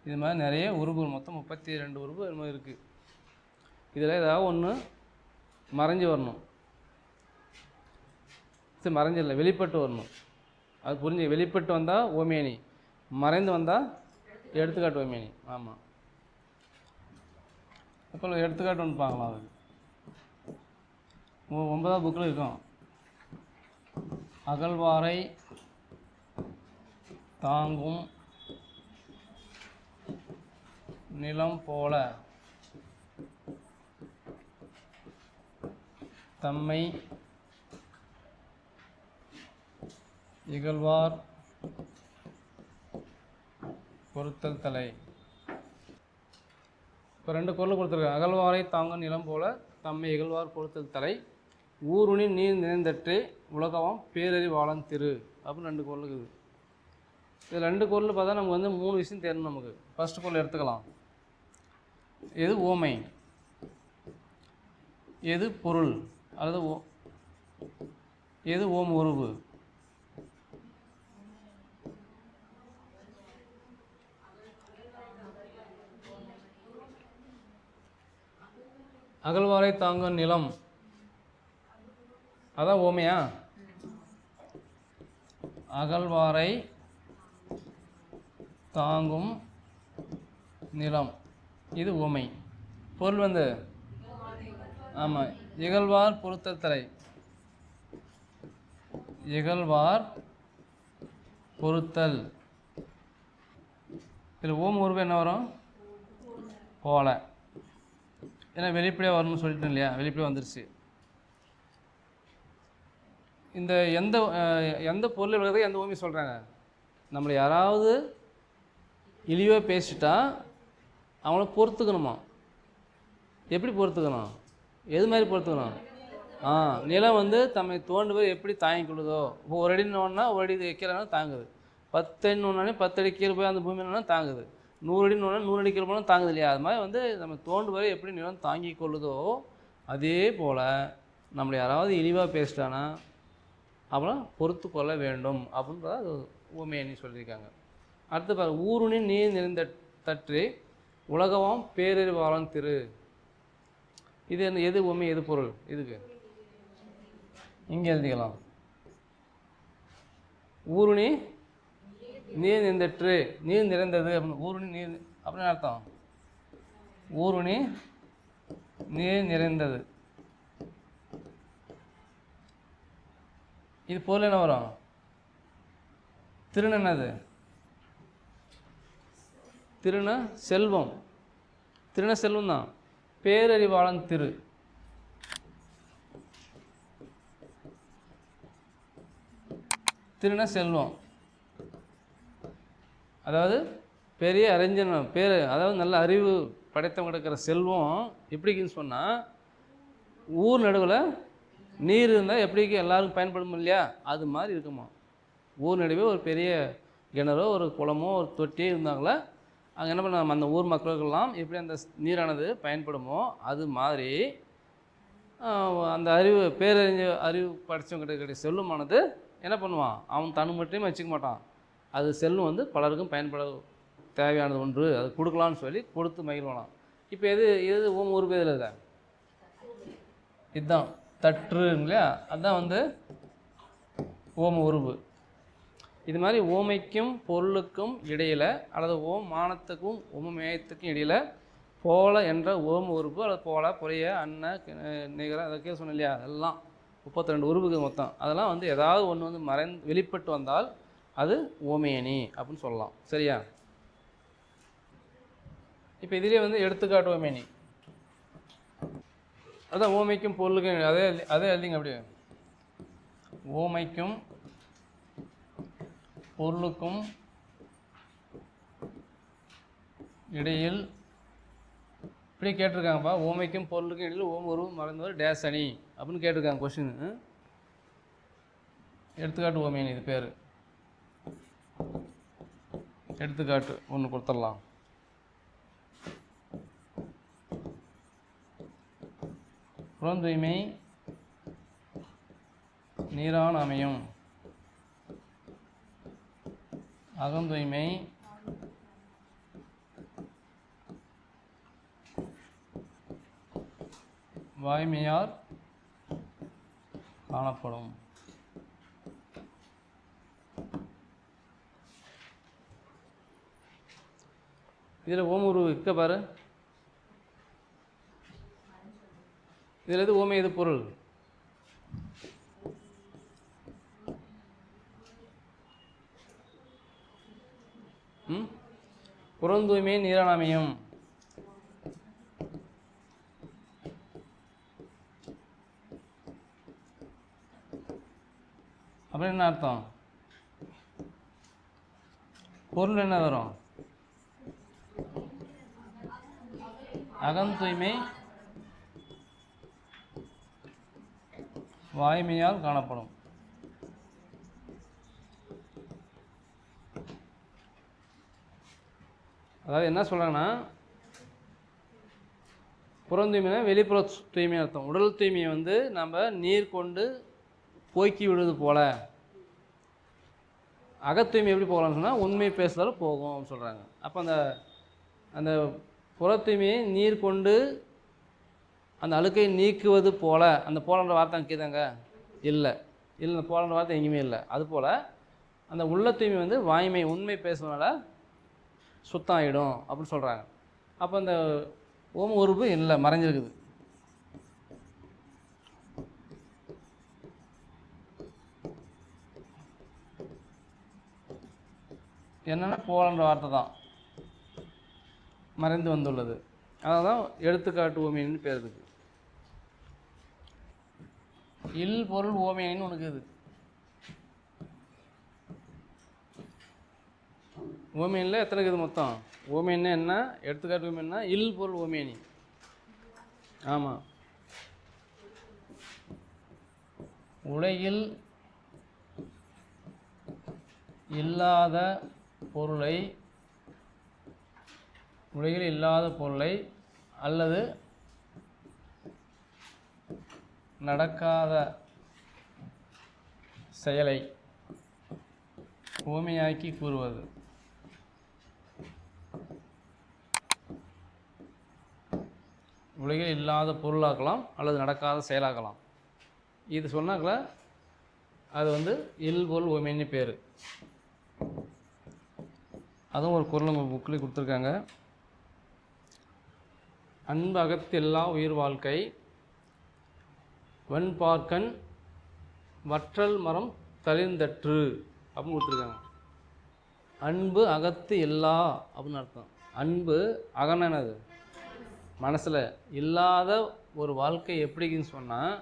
இது மாதிரி நிறைய உருவுகள், மொத்தம் 32 உருவு இது மாதிரி இருக்குது. இதில் ஏதாவது ஒன்று மறைஞ்சு வரணும். சரி, மறைஞ்சிடல, வெளிப்பட்டு வரணும். அது புரிஞ்சு. வெளிப்பட்டு வந்தால் ஓமேனி, மறைந்து வந்தால் எடுத்துக்காட்டு ஓமேனி. ஆமாம். இப்போ எடுத்துக்காட்டு ஒன்று பார்க்கலாம். அது 9ஆவது புக்கில் இருக்கும். அகழ்வாரை தாங்கும் நிலம் போல தம்மை இகழ்வார் பொறுத்தல் தலை. இப்போ 2 குறள் கொடுத்துருக்காங்க. அகழ்வாரை தாங்கும் நிலம் போல தம்மை இகழ்வார் பொறுத்தல் தலை, ஊருணி நீர் நிறைந்தற்றே உலகம் பேரறிவாளன் திரு அப்படின்னு 2 குறள் இருக்குது. இது 2 குறள் பார்த்தா நமக்கு வந்து 3 விஷயம் தெரியணும். நமக்கு ஃபஸ்ட்டு குறள் எடுத்துக்கலாம். எது ஓமை, எது பொருள், அல்லது எது ஓம் உருவு. அகழ்வாரை தாங்கும் நிலம் அதான் ஓமையா? அகழ்வாரை தாங்கும் நிலம் இது ஓமை. பொருள் வந்து ஆமாம், இகழ்வார் பொறுத்தல் தலை. இகழ்வார் பொறுத்தல் இதில் ஓம் உருவம் என்ன வரும்? போல. ஏன்னா வெளிப்படையாக வரணும்னு சொல்லிட்டேன் இல்லையா, வெளிப்படையாக வந்துருச்சு. இந்த எந்த பொருள் விளக்குறது எந்த ஓமி சொல்கிறாங்க? நம்மளை யாராவது இழிவாக பேசிட்டா அவங்கள பொறுத்துக்கணுமா? எப்படி பொறுத்துக்கணும்? எது மாதிரி பொறுத்துக்கணும்? நிலம் வந்து தம்மை தோண்டுவர் எப்படி தாங்கிக் கொள்ளுதோ, இப்போ ஒரு அடி நோன்னா ஒரு அடி கீழே தாங்குது, 10 அடி நோன்னாலே 10 அடி கீழே போய் அந்த பூமியிலனா தாங்குது, 100 அடி நோன்னா 100 அடி கீழே போனால் தாங்குது இல்லையா? அது மாதிரி வந்து நம்ம தோண்டுவரை எப்படி நிலம் தாங்கிக் கொள்ளுதோ அதே போல் நம்மளை யாராவது இழிவாக பேசிட்டானா அப்புறம் பொறுத்து கொள்ள வேண்டும் அப்படின்றத ஊமையணி சொல்லியிருக்காங்க. அடுத்து பாரு, ஊருணின் நீர் நிறைந்த தற்று உலகவாம் பேரறிவாளன் திரு. இது என்ன, எது உண்மை எது பொருள்? இதுக்கு இங்கே எழுதிக்கலாம். ஊருணி நீர் நிறைந்தற்று, நீர் நிறைந்தது அப்படின்னு. ஊருணி நீர் அப்படின்னு அர்த்தம். ஊருணி நீர் நிறைந்தது, இது பொருள் என்ன வரும்? திருன்னு என்னது? திருன செல்வம். திருன செல்வம் தான். பேரறிவாளன் திரு. திருன செல்வம் அதாவது பெரிய அறிஞன், அதாவது நல்ல அறிவு படைத்தவங்க இருக்கிற செல்வம் எப்படின்னு சொன்னால், ஊர் நடுவில் நீர் இருந்தால் எப்படிக்கு எல்லாருக்கும் பயன்படும் இல்லையா, அது மாதிரி இருக்குமா. ஊர் நடுவே ஒரு பெரிய கிணறோ ஒரு குளமோ ஒரு தொட்டியோ இருந்தாங்களே, அங்கே என்ன பண்ண அந்த ஊர் மக்களுக்கெல்லாம் எப்படி அந்த நீரானது பயன்படுமோ அது மாதிரி அந்த அறிவு படித்தவங்க கிடைக்கிற செல்வமானது என்ன பண்ணுவான், அவன் தனு மட்டுமே வச்சுக்க மாட்டான். அது செல்வம் வந்து பலருக்கும் பயன்பட தேவையானது ஒன்று, அது கொடுக்கலான்னு சொல்லி கொடுத்து மகிழ்வானாம். இப்போ எது ஓம் உருவு இதில் இல்லை, இதுதான் தற்று இல்லையா, அதுதான் வந்து ஓம உருவு. இது மாதிரி ஓமைக்கும் பொருளுக்கும் இடையில் அல்லது ஓம் மானத்துக்கும் ஓமமேயத்துக்கும் இடையில் போல என்ற ஓம உறுப்பு அல்லது போல புரிய அன்ன நிகர அதற்கே சொன்னேன் இல்லையா, அதெல்லாம் 32 உறுப்புகள் மொத்தம். அதெல்லாம் வந்து ஏதாவது ஒன்று வந்து வெளிப்பட்டு வந்தால் அது ஓமையணி அப்படின்னு சொல்லலாம். சரியா? இப்போ இதிலே வந்து எடுத்துக்காட்டு ஓமையணி, அதான் ஓமைக்கும் பொருளுக்கும் அதே எழுதிங்க அப்படியே. ஓமைக்கும் பொருளுக்கும் இடையில் இப்படி கேட்டிருக்காங்கப்பா. ஓமைக்கும் பொருளுக்கும் இடையில் ஓம் ஒரு மறந்தவர் டேஸ் அணி அப்படின்னு கேட்டிருக்காங்க கொஸ்டின். எடுத்துக்காட்டு ஓமையணி இது பேர். எடுத்துக்காட்டு ஒன்று கொடுத்துடலாம். புறந்தூய்மை நீரான் அமையும், அகந்தூய்மை வாய்மையார் காணப்படும். இதில் ஓம் ஒரு இருக்க பாரு, இதில் எது ஓமை எது பொருள்? புறந்தூய்மை நீரானமையும். அப்படி என்ன அர்த்தம்? பொருள் என்ன வரும்? அகந்தூய்மை வாய்மையால் காணப்படும். அதாவது என்ன சொல்கிறாங்கன்னா, புறந்தூய்மைனா வெளிப்புற தூய்மை அர்த்தம். உடல் தூய்மையை வந்து நம்ம நீர் கொண்டு போக்கி விடுவது போல, அகத்தூய்மை எப்படி போகலான்னு சொன்னால் உண்மை பேசுதாலும் போகும் அப்படின்னு சொல்கிறாங்க. அப்போ அந்த புற தூய்மையை நீர் கொண்டு அந்த அழுக்கை நீக்குவது போல, அந்த போலன்ற வார்த்தை அங்கே கேதாங்க இல்லை, அந்த போலன்ற வார்த்தை எங்கேயுமே இல்லை. அதுபோல் அந்த உள்ள தூய்மை வந்து வாய்மை உண்மை பேசுவதனால சுத்தம் ஆகிடும் அப்படின்னு சொல்கிறாங்க. அப்போ அந்த ஓம உறுப்பு இல்லை, மறைஞ்சிருக்குது. என்னென்னா போலன்ற வார்த்தை தான். மறைந்து வந்துள்ளது. அதான் எடுத்துக்காட்டு ஓமையன்னு பேர் இருக்கு. இல் பொருள் ஓமையன்னு உனக்கு இது. ஓமையனில் எத்தனை இருக்குது மொத்தம்? ஓமையன்னா என்ன? எடுத்துக்காட்டு ஓமையன்னா இல் பொருள் ஓமையனி. ஆமாம், உலகில் இல்லாத பொருளை அல்லது நடக்காத செயலை உவமையாக்கி கூறுவது. உலகில் இல்லாத பொருளாக்கலாம் அல்லது நடக்காத செயலாக்கலாம். இது சொன்னாக்கல அது வந்து இல் பொருள் உவமைன்னு பேர். அதுவும் ஒரு குறள் உங்கள் புக்கில் கொடுத்துருக்காங்க. அன்பு அகத்தில்லா உயிர் வாழ்க்கை வன்பார்க்கன் வற்றல் மரம் தளிர்ந்தற்று அப்படின்னு கொடுத்துருக்காங்க. அன்பு அகத்து இல்லா அப்படின்னு அர்த்தம். அன்பு அகனது மனசில் இல்லாத ஒரு வாழ்க்கை எப்படின்னு சொன்னால்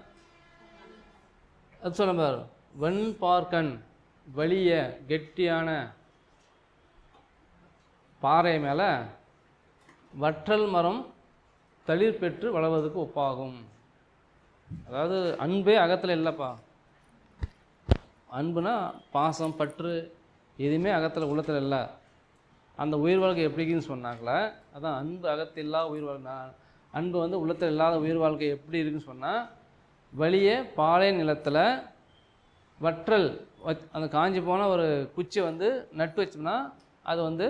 அது சொல்ல பாரு. வன்பார்க்கன் வலிய கெட்டியான பாறை மேலே வற்றல் மரம் தளிர் பெற்று வளர்வதற்கு ஒப்பாகும். அதாவது அன்பே அகத்தில் இல்லைப்பா. அன்புனா பாசம் பற்று எதுவுமே அகத்தில் உள்ளத்தில் இல்லை. அந்த உயிர் வாழ்க்கை எப்படின்னு சொன்னாங்கள அதான் அன்பு அகத்தில்லா உயிர் வாழ்க்கை. அன்பு வந்து உள்ளத்தில் இல்லாத உயிர் வாழ்க்கை எப்படி இருக்குன்னு சொன்னால் வலிய பாலை நிலத்தில் வற்றல் அந்த காஞ்சி போன ஒரு குச்சியை வந்து நட்டு வச்சோம்னா அது வந்து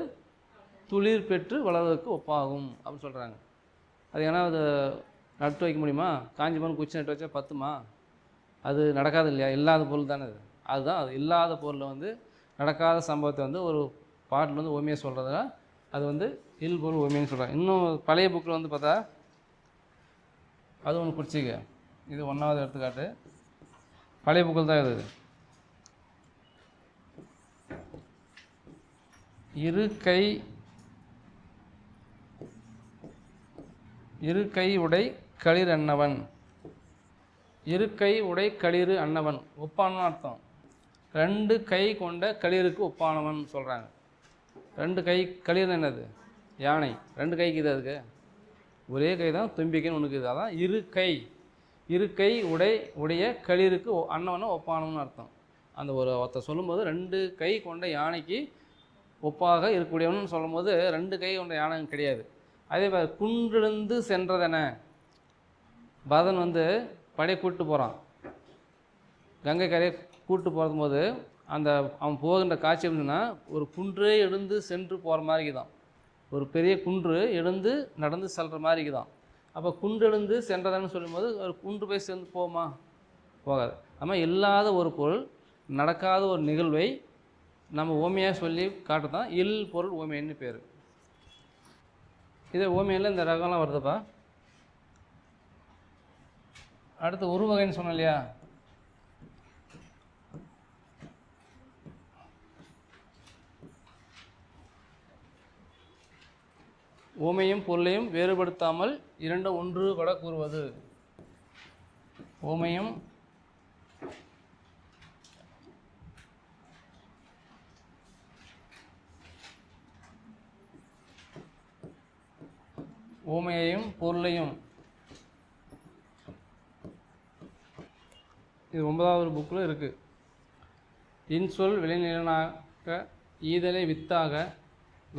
துளிர் பெற்று வளர்வதற்கு ஒப்பாகும் அப்படின்னு சொல்கிறாங்க. அது ஏன்னா அது நட்டு வைக்க முடியுமா? காஞ்சி போன குச்சி நட்டு வச்சா பத்துமா? அது நடக்காது இல்லையா? இல்லாத பொருள் தானே அது. அதுதான் அது இல்லாத பொருளை வந்து நடக்காத சம்பவத்தை வந்து ஒரு பாட்டில் வந்து உவமையாக சொல்கிறதுனா அது வந்து இல் பொருள் உவமைன்னு சொல்கிறாங்க. இன்னும் பழைய புக்கில் வந்து பார்த்தா அது ஒன்று குடிச்சிக்க. இது 1வது எடுத்துக்காட்டு. பழைய புக்கில் தான் இது. இருக்கை உடை களிர் அன்னவன். இருக்கை உடை களிறு அன்னவன் ஒப்பானவன் அர்த்தம். 2 கை கொண்ட களிருக்கு ஒப்பானவன் சொல்கிறாங்க. 2 கை களிர் என்னது? யானை. 2 கைக்கு இது. அதுக்கு ஒரே கை தான் தும்பிக்கைன்னு ஒன்றுக்கு இது. அதான் இருக்கை உடைய களிருக்கு அன்னவனை ஒப்பானவன் அர்த்தம். அந்த ஒருத்தர் சொல்லும்போது 2 கை கொண்ட யானைக்கு ஒப்பாக இருக்கக்கூடியவன் சொல்லும்போது 2 கை கொண்ட யானை கிடையாது. அதே மாதிரி குன்றெழுந்து சென்றதென பரதன் வந்து படையை கூப்பிட்டு போகிறான். கங்கை கரையை கூப்பிட்டு போகும்போது அந்த அவன் போகின்ற காட்சி எப்படின்னா ஒரு குன்றே எழுந்து சென்று போகிற மாதிரி தான். ஒரு பெரிய குன்று எழுந்து நடந்து செல்கிற மாதிரி தான். அப்போ குன்று எழுந்து சென்றதன்னு சொல்லும்போது ஒரு குன்று போய் சேர்ந்து போகுமா? போகாது. நம்ம இல்லாத ஒரு பொருள் நடக்காத ஒரு நிகழ்வை நம்ம ஓமையாக சொல்லி காட்டு தான் இல் பொருள் ஓமைன்னு பேர். இதே ஓமையில் இந்த ரகம்லாம் வருதுப்பா. அடுத்து ஒரு வகைன்னு சொன்னோம் இல்லையா? ஓமையும் பொருளையும் வேறுபடுத்தாமல் இரண்டும் ஒன்றுபட கூறுவது. ஓமையையும் பொருளையும் இது 9வது புக்கில் இருக்குது. இன்சொல் விளைநிலனாக ஈதலை வித்தாக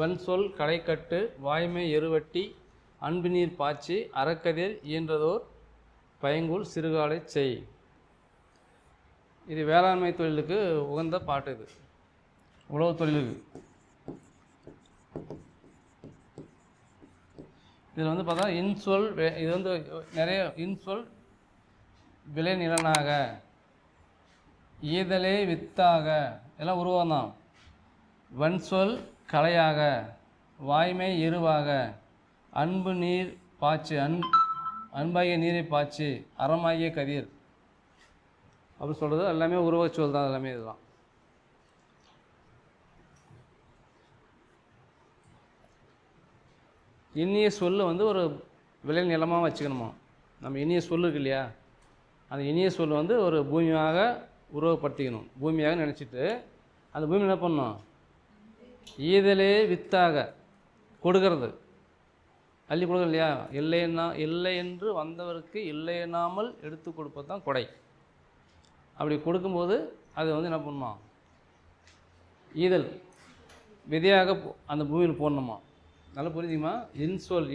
வன்சொல் கடைக்கட்டு வாய்மை எருவட்டி அன்பு நீர் பாய்ச்சி அறக்கதிர் இயன்றதோர் பயங்கூழ் சிறுகாலை செய். இது வேளாண்மை தொழிலுக்கு உகந்த பாட்டு. இது உழவு தொழிலுக்கு. இதில் வந்து பார்த்தா இன்சொல் இது வந்து நிறைய இன்சொல் விளைநிலனாக ஈதலே வித்தாக எல்லாம் உருவம் தான். வன்சொல் கலையாக வாய்மை எருவாக அன்பு நீர் பாய்ச்சி அன்பாகிய நீரை பாய்ச்சி அறமாகிய கதிர் அப்படி சொல்கிறது எல்லாமே உருவச்சொல் தான். எல்லாமே இதுதான். இனிய சொல்லு வந்து ஒரு விளை நிலமாக வச்சுக்கணுமா. நம்ம இனிய சொல்லு இருக்கு இல்லையா, அந்த இனிய சொல் வந்து ஒரு பூமியாக உருவப்படுத்திக்கணும். பூமியாக நினச்சிட்டு அந்த பூமி என்ன பண்ணணும், ஈதலே வித்தாக கொடுக்கறது, அள்ளி கொடுக்குறது இல்லையா. இல்லை என்று வந்தவருக்கு இல்லை என்னாமல் எடுத்து கொடுப்பது தான் கொடை. அப்படி கொடுக்கும்போது அது வந்து என்ன பண்ணுமா, ஈதல் விதையாக அந்த பூமியில் போடணுமா. நல்லா புரிஞ்சுமா.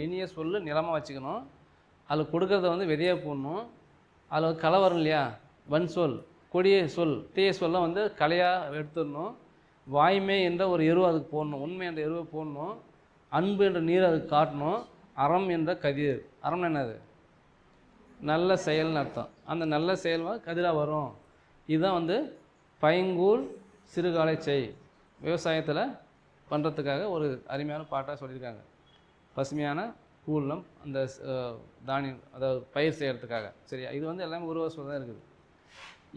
இனிய சொல் நிலமாக வச்சுக்கணும், அதில் கொடுக்கறத வந்து விதையாக போடணும். அதில் களை வரும் இல்லையா, வன் சொல், கொடிய சொல், தீய சொல்ல வந்து கலையாக எடுத்துடணும். வாய்மை என்ற ஒரு எருவை அதுக்கு போடணும், உண்மை என்ற எருவை போடணும். அன்பு என்ற நீரை அதுக்கு காட்டணும். அறம் என்ற கதிர், அறம் என்னது, நல்ல செயல்னு அர்த்தம். அந்த நல்ல செயல் கதிராக வரும். இதுதான் வந்து பைங்கூழ் சிறுகாலை செய் விவசாயத்தில் பண்ணுறதுக்காக ஒரு அருமையான பாட்டாக சொல்லியிருக்காங்க. பசுமையான கூழ்லம் அந்த தானியம், அதாவது பயிர் செய்கிறதுக்காக. சரியா, இது வந்து எல்லாமே ஒரு வருஷம் தான் இருக்குது.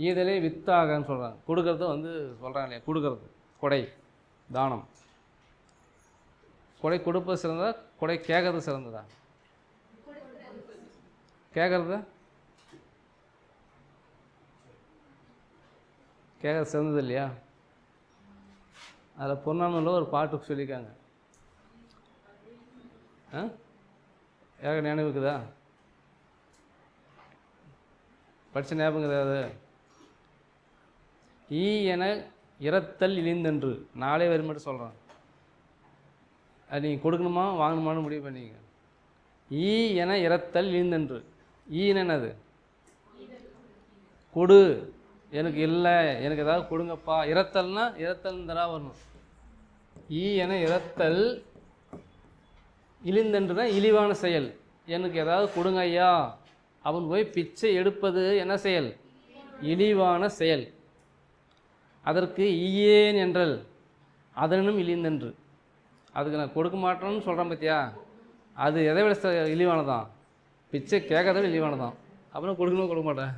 ஈதலே வித்தாகன்னு சொல்கிறாங்க. கொடுக்கறத வந்து சொல்கிறாங்க இல்லையா, கொடுக்கறது கொடை தானம். கொடை கொடுப்பது சிறந்ததா, கொடை கேட்கறது சிறந்ததா? கேட்கறது சிறந்தது இல்லையா. அதில் பொன்னானூரில் ஒரு பாட்டு சொல்லியிருக்காங்க. ஏக நினைவு இருக்குதா, படித்த ஞாபகம் ஏதாவது? ஈ என இரத்தல் இழிந்தன்று, நாளே வரி மட்டும் சொல்கிறேன். அது நீங்கள் கொடுக்கணுமா வாங்கணுமான்னு முடிவு பண்ணிங்க. ஈ என இரத்தல் இழிந்தன்று. ஈன்னு என்னது, கொடு, எனக்கு இல்லை, எனக்கு ஏதாவது கொடுங்கப்பா. இரத்தல்னா இரத்தல் தரா வரணும். ஈ என இரத்தல் இழிந்தன்றுனா இழிவான செயல். எனக்கு ஏதாவது கொடுங்க ஐயா அவன் போய் பிச்சை எடுப்பது என்ன செயல், இழிவான செயல். அதற்கு ஈயேன் என்றல் அதனும் இழிந்தன்று. அதுக்கு நான் கொடுக்க மாட்டேன்னு சொல்கிறேன் பார்த்தியா, அது எதை விட இழிவானதான், பிச்சை கேட்கறத விட இழிவானதான். அப்புறம் கொடுக்கணும் கொடுக்க மாட்டேன்,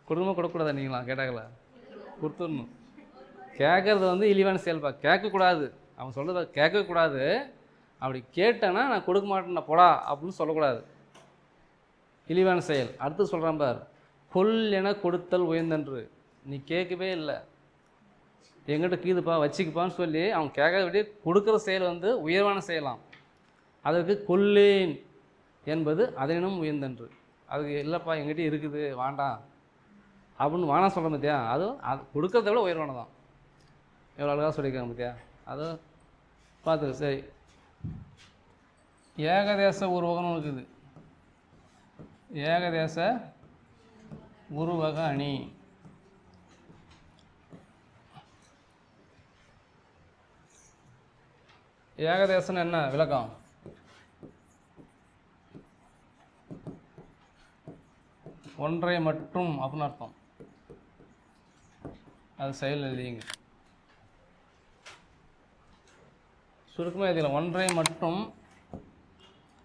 கொடுக்கணுமா கொடுக்கக்கூடாதா? நீங்களா கேட்டாங்களா, கொடுத்துடணும். கேட்குறது வந்து இழிவான செயல்பா, கேட்கக்கூடாது. அவன் சொல்கிறத கேட்கக்கூடாது. அப்படி கேட்டேன்னா நான் கொடுக்க மாட்டேன்னா போடா அப்படின்னு சொல்லக்கூடாது, இழிவான செயல். அடுத்து சொல்கிறான் பார், கொல் என கொடுத்தல் உயர்ந்தன்று. நீ கேட்கவே இல்லை, எங்கிட்ட கீதுப்பா வச்சுக்குப்பான்னு சொல்லி அவன் கேட்காத விட கொடுக்குற செயல் வந்து உயர்வான செயலாம். அதற்கு கொல்லேன் என்பது அதனினும் உயர்ந்தன்று. அதுக்கு இல்லைப்பா எங்கிட்ட இருக்குது வேண்டாம் அப்படின்னு வானா சொல்கிறேன் பார்த்தியா, அதுவும் அது கொடுக்கறத விட உயர்வானதான். எவ்வளோ அழகாக சொல்லியிருக்காங்க பார்த்தியா. அதுவும் பார்த்துக்க. சரி, ஏகதேச உருவகம்னு இருக்குது. ஏகதேச உருவக அணி. ஏகதேசம்னு என்ன விளக்கம்? ஒன்றை மட்டும் அப்படின்னு அர்த்தம். அது செயல் இல்லைங்க, சுருக்கமாக இதில் ஒன்றை மட்டும்,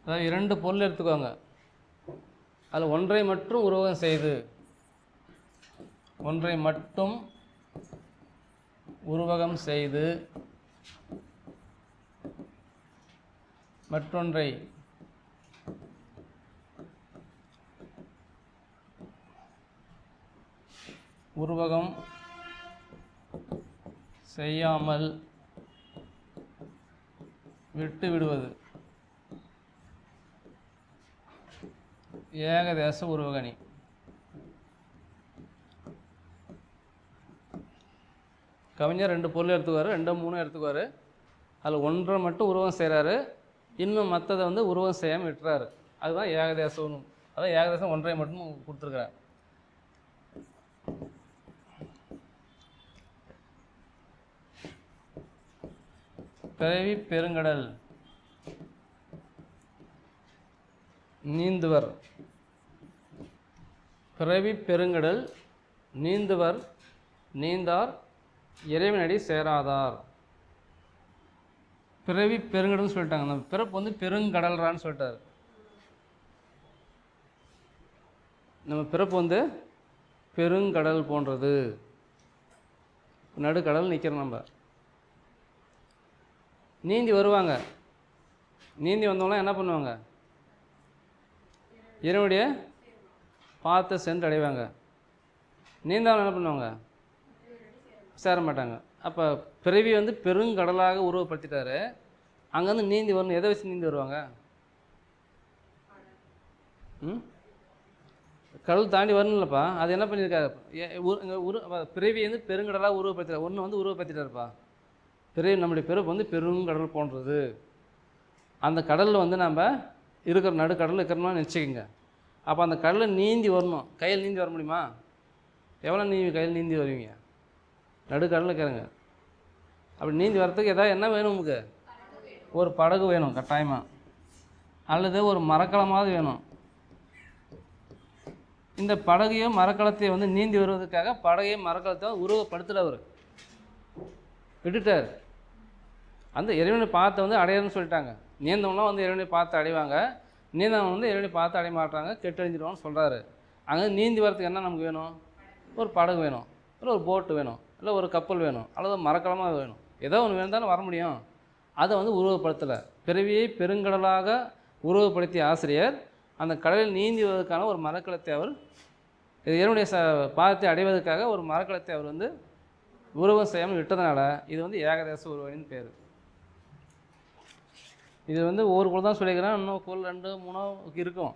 அதாவது இரண்டு பொருள் எடுத்துக்கோங்க, அதில் ஒன்றை மட்டும் உருவகம் செய்து, ஒன்றை மட்டும் உருவகம் செய்து மற்றொன்றை உருவகம் செய்யாமல் விட்டு விடுவது ஏகதேச உருவகணி. கவிஞர் ரெண்டு பொருள் எடுத்துக்குவார், ரெண்டு மூணு எடுத்துக்குவார். அதில் ஒன்றை மட்டும் உருவம் செய்கிறாரு, இன்னும் மற்றதை வந்து உருவம் செய்யாமல் விட்டுறாரு. அதுதான் ஏகதேசம். அதான் ஏகதேசம் ஒன்றை மட்டும் கொடுத்துருக்குறார். பிறவி பெருங்கடல் நீந்துவர். பிறவி பெருங்கடல் நீந்துவர் நீந்தார் இறைவனடி சேராதார். பிறவி பெருங்கடல்னு சொல்லிட்டாங்க. நம்ம பிறப்பு வந்து பெருங்கடல்றான்னு சொல்லிட்டார். நம்ம பிறப்பு வந்து பெருங்கடல் போன்றது. நடுக்கடல் நிற்கிறோம். நம்ம நீந்தி வருவாங்க, நீந்தி வந்தவங்களாம் என்ன பண்ணுவாங்க? இறைவனுடைய பாதத்தை சென்று அடைவாங்க. நீந்தாமல் என்ன பண்ணுவாங்க? சேர மாட்டாங்க. அப்போ பிறவி வந்து பெருங்கடலாக உருவப்படுத்திட்டாரு. அங்கேருந்து நீந்தி வரணும். எதை வச்சு நீந்தி வருவாங்க? கடல் தாண்டி வரணும்லப்பா. அது என்ன பண்ணியிருக்காரு? பிறவி வந்து பெருங்கடலாக உருவப்படுத்திட்டார். ஒன்று வந்து உருவப்படுத்திட்டாருப்பா. பிறவி நம்முடைய பிறப்பு வந்து பெருங்கடல் போன்றது. அந்த கடலில் வந்து நம்ம இருக்கிற நடுக்கடலில் இருக்கிறோம்னா நினச்சிக்கோங்க. அப்போ அந்த கடலில் நீந்தி வரணும். கையில் நீந்தி வர முடியுமா? எவ்வளோ கையில் நீந்தி வருவீங்க? நடுக்கடலில் இருக்கிறங்க. அப்படி நீந்தி வரத்துக்கு எதாவது என்ன வேணும்? உங்களுக்கு ஒரு படகு வேணும் கட்டாயமாக, அல்லது ஒரு மரக்கலமாவது வேணும். இந்த படகையும் மரக்கலத்தையும் வந்து நீந்தி வருவதற்காக படகையும் மரக்கலத்தையும் உருவப்படுத்தல. அவர் விட்டுட்டார். அந்த இறைவனை பார்த்து வந்து அடையணும்னு சொல்லிட்டாங்க. நீந்தவங்களாம் வந்து இறைவனை பார்த்து அடைவாங்க, நீந்தவங்க வந்து இறைவனை பார்த்து அடைய மாட்டாங்க, கெட்டழிஞ்சிடுவான்னு சொல்கிறாரு. அங்கே நீந்தி வரத்துக்கு என்ன நமக்கு வேணும்? ஒரு படகு வேணும், இல்லை ஒரு போட்டு வேணும், இல்லை ஒரு கப்பல் வேணும், அல்லது மரக்கலமாக வேணும். ஏதோ ஒன்று வேணும் தானே வர முடியும். அதை வந்து உருவப்படுத்தலை. பிறவியை பெருங்கடலாக உருவப்படுத்திய ஆசிரியர் அந்த கடலில் நீந்துவதற்கான ஒரு மரக்கலத்தை அவர் இறைவனுடைய பாதத்தை அடைவதற்காக ஒரு மரக்கலத்தை அவர் வந்து உருவம் செய்யாமல் விட்டதுனால இது வந்து ஏகதேச உருவனின் பேர். இது வந்து ஒவ்வொரு குழு தான் சொல்லிக்கிறேன். இன்னும் குழு 2, 3 இருக்கும்.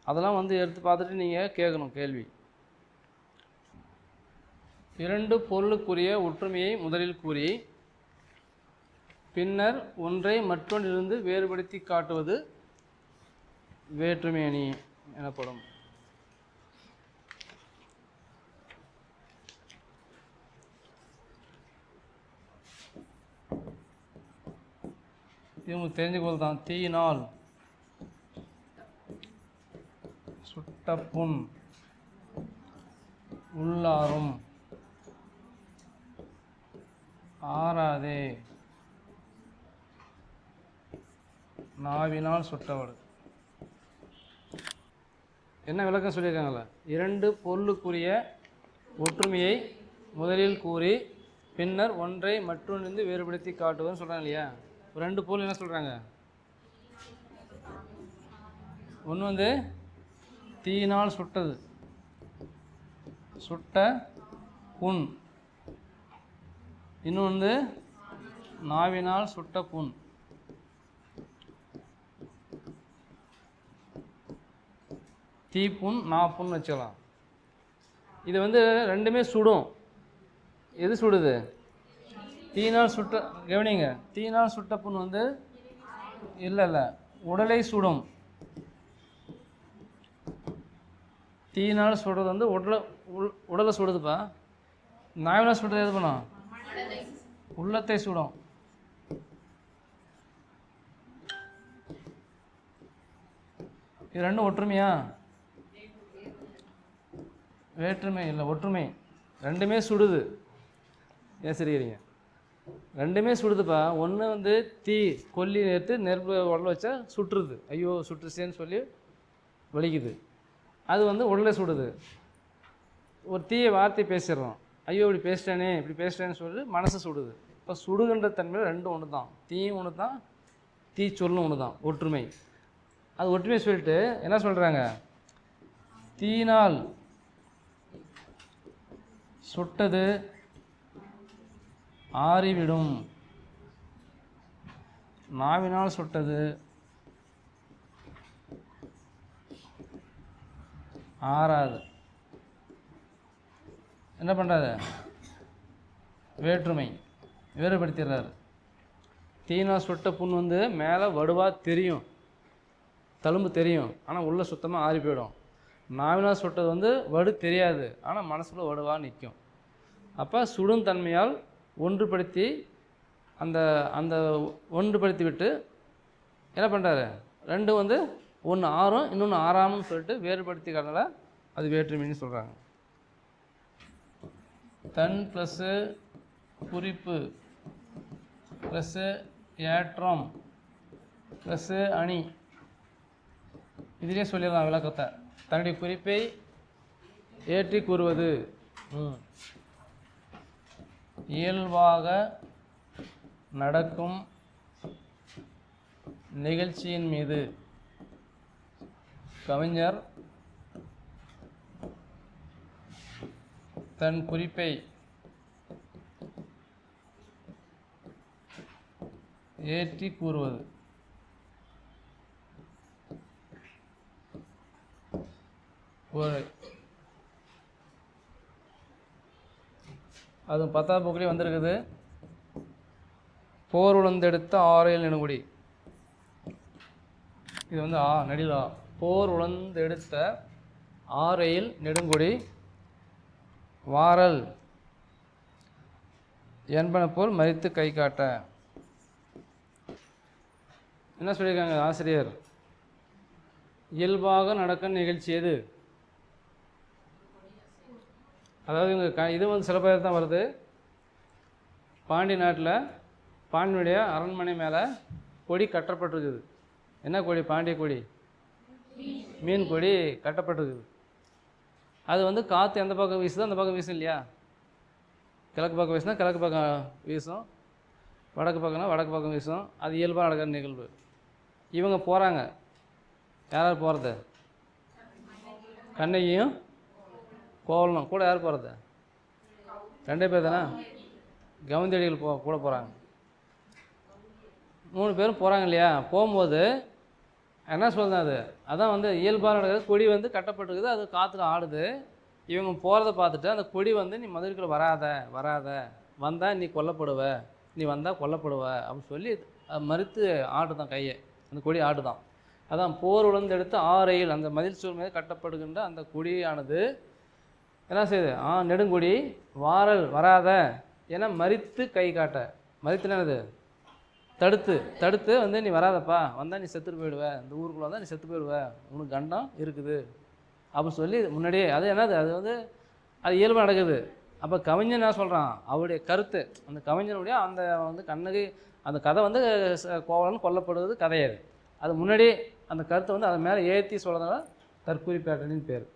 அதெல்லாம் வந்து எடுத்து பார்த்துட்டு நீங்கள் கேட்கணும் கேள்வி. 2 பொருளுக்குரிய ஒற்றுமையை முதலில் கூறி பின்னர் ஒன்றை மற்றொன்றிலிருந்து வேறுபடுத்தி காட்டுவது வேற்றுமை அணி எனப்படும். இது உங்களுக்கு தெரிஞ்சுக்கொள் தான். தீயினால் சுட்ட புண் உள்ளாரும் ஆறாதே நாவினால் சுட்டவடு. என்ன விளக்கம் சொல்லியிருக்காங்களா? 2 பொருளுக்குரிய ஒற்றுமையை முதலில் கூறி பின்னர் ஒன்றை மற்றொன்று வேறுபடுத்தி காட்டுவதுன்னு சொல்கிறாங்க இல்லையா? 2 பொருள் என்ன சொல்கிறாங்க? ஒன்று வந்து தீயினால் சுட்டது, சுட்ட புண். இன்னும் வந்து நாவினால் சுட்ட புண். தீப்புண் நாப்புண் வச்சுக்கலாம். இது வந்து ரெண்டுமே சுடும். எது சுடுது? தீயினால் சுட்ட. கவனிங்க, தீயினால் சுட்ட புண் வந்து இல்லை உடலை சுடும். தீயினால் சுடுறது வந்து உடலை சுடுதுப்பா. நாவினால் சுடுறது எது பண்ணும்? உள்ளத்தை சுடும். இது ரெண்டும் ஒற்றுமையா? வேற்றுமை இல்லை, ஒற்றுமை. ரெண்டுமே சுடுது. ஏன் சரிக்கிறீங்க? ரெண்டுமே சுடுதுப்பா. ஒன்று வந்து தீ கொல்லி எடுத்து நெருப்பு உடல வச்சா சுட்டுருது. ஐயோ சுட்டுச்சேன்னு சொல்லி வலிக்குது. அது வந்து உடலை சுடுது. ஒரு தீய வார்த்தை பேசிடுறோம். ஐயோ இப்படி பேசிட்டேன்னு சொல்லி மனசு சுடுது. இப்போ சுடுகின்ற தன்மையில் ரெண்டும் ஒன்று தான். தீயும் ஒன்று தான், தீ சொல்லும் ஒன்று தான். ஒற்றுமை. அது ஒற்றுமை சொல்லிட்டு என்ன சொல்கிறாங்க? தீயினால் சுட்டது ஆறிவிடும், நாவினால் சுட்டது ஆறாது. என்ன பண்ணுறாரு? வேற்றுமை வேறுபடுத்திடுறாரு. தீயினால் சுட்ட புண் வந்து மேலே வடுவாக தெரியும், தழும்பு தெரியும், ஆனால் உள்ளே சுத்தமாக ஆறி போயிடும். நாவினால் சுட்டது வந்து வடு தெரியாது, ஆனால் மனசுக்குள்ள வடுவாக நிற்கும். அப்போ சுடும் தன்மையால் ஒன்றுபடுத்தி அந்த அந்த ஒன்றுபடுத்தி விட்டு என்ன பண்ணுறாரு? ரெண்டும் வந்து ஒன்று ஆறும் இன்னொன்று ஆறாமன்னு சொல்லிட்டு வேறுபடுத்திக்கிறதுனால அது வேற்றுமைன்னு சொல்கிறாங்க. தன் ப்ளஸ்ஸு குறிப்பு ப்ளஸ்ஸு ஏற்றம் ப்ளஸ்ஸு அணி. இதிலே சொல்லிடலாம் விளக்கத்தை. தன்னுடைய குறிப்பை ஏற்றி கூறுவது, இயல்பாக நடக்கும் நிகழ்ச்சியின் மீது கவிஞர் தன் குறிப்பை ஏற்றி கூறுவது. அது 10வது புக்கிலே வந்திருக்குது. போர் உழந்தெடுத்த ஆரையில் நெடுங்குடி. இது வந்து நெடில் போர் உழந்தெடுத்த ஆரையில் நெடுங்குடி வாரல் என்பன போல் மறித்து கை காட்ட. என்ன சொல்லியிருக்காங்க ஆசிரியர்? இயல்பாக நடக்கும் நிகழ்ச்சி எது? அதாவது இவங்க இது வந்து சில பேர் தான் வருது. பாண்டி நாட்டில் பாண்டியனுடைய அரண்மனை மேலே கொடி கட்டப்பட்டிருக்குது. என்ன கொடி? பாண்டிய கொடி, மீன் கொடி கட்டப்பட்டிருக்குது. அது வந்து காற்று எந்த பக்கம் வீசுதோ அந்த பக்கம் வீசும் இல்லையா? கிழக்கு பக்கம் வீசுனா கிழக்கு பக்கம் வீசும், வடக்கு பக்கம்னா வடக்கு பக்கம் வீசும். அது இயல்பாக நடக்கிற நிகழ்வு. இவங்க போகிறாங்க. யார் போகிறது? கண்ணகியும் கோவலனும். கூட யார் போகிறது? 2 பேர் தானே. கவுந்தடிகள் கூட போகிறாங்க. 3 பேரும் போகிறாங்க இல்லையா? போகும்போது என்ன சொல்லுது? அதான் வந்து இயல்பாக நடக்கிறது. கொடி வந்து கட்டப்பட்டிருக்குது, அது காற்றுல ஆடுது. இவங்க போகிறத பார்த்துட்டு அந்த கொடி வந்து நீ மதுரைக்குள்ள வராத, வந்தால் நீ கொல்லப்படுவ, நீ வந்தால் கொல்லப்படுவ அப்படின்னு சொல்லி மறுத்து ஆடுதான் கையை. அந்த கொடி ஆடுதான். அதான் போர் உழந்தெடுத்து ஆரையில் அந்த மதில் சுவர் மீது கட்டப்படுகின்ற அந்த கொடியானது என்ன செய்யுது? நெடுங்கொடி வாரல் வராத ஏன்னா மறித்து கை காட்ட. மறித்துனது தடுத்து வந்து நீ வராதப்பா, வந்தால் நீ செத்துட்டு போயிடுவ, இந்த ஊருக்குள்ளே வந்தால் நீ செத்து போயிடுவ, உனக்கு கண்டம் இருக்குது அப்படின்னு சொல்லி முன்னாடியே. அது என்னது? அது வந்து அது இயல்பாக நடக்குது. அப்போ கவிஞன் என்ன சொல்கிறான்? அவருடைய கருத்து, அந்த கவிஞனுடைய அந்த வந்து கண்ணகி அந்த கதை வந்து கோவலன் கொல்லப்படுவது கதையாது. அது முன்னாடி அந்த கருத்தை வந்து அதை மேலே ஏற்றி சொல்கிறதுனால தற்குறிப்பேட்டனின் பேர்.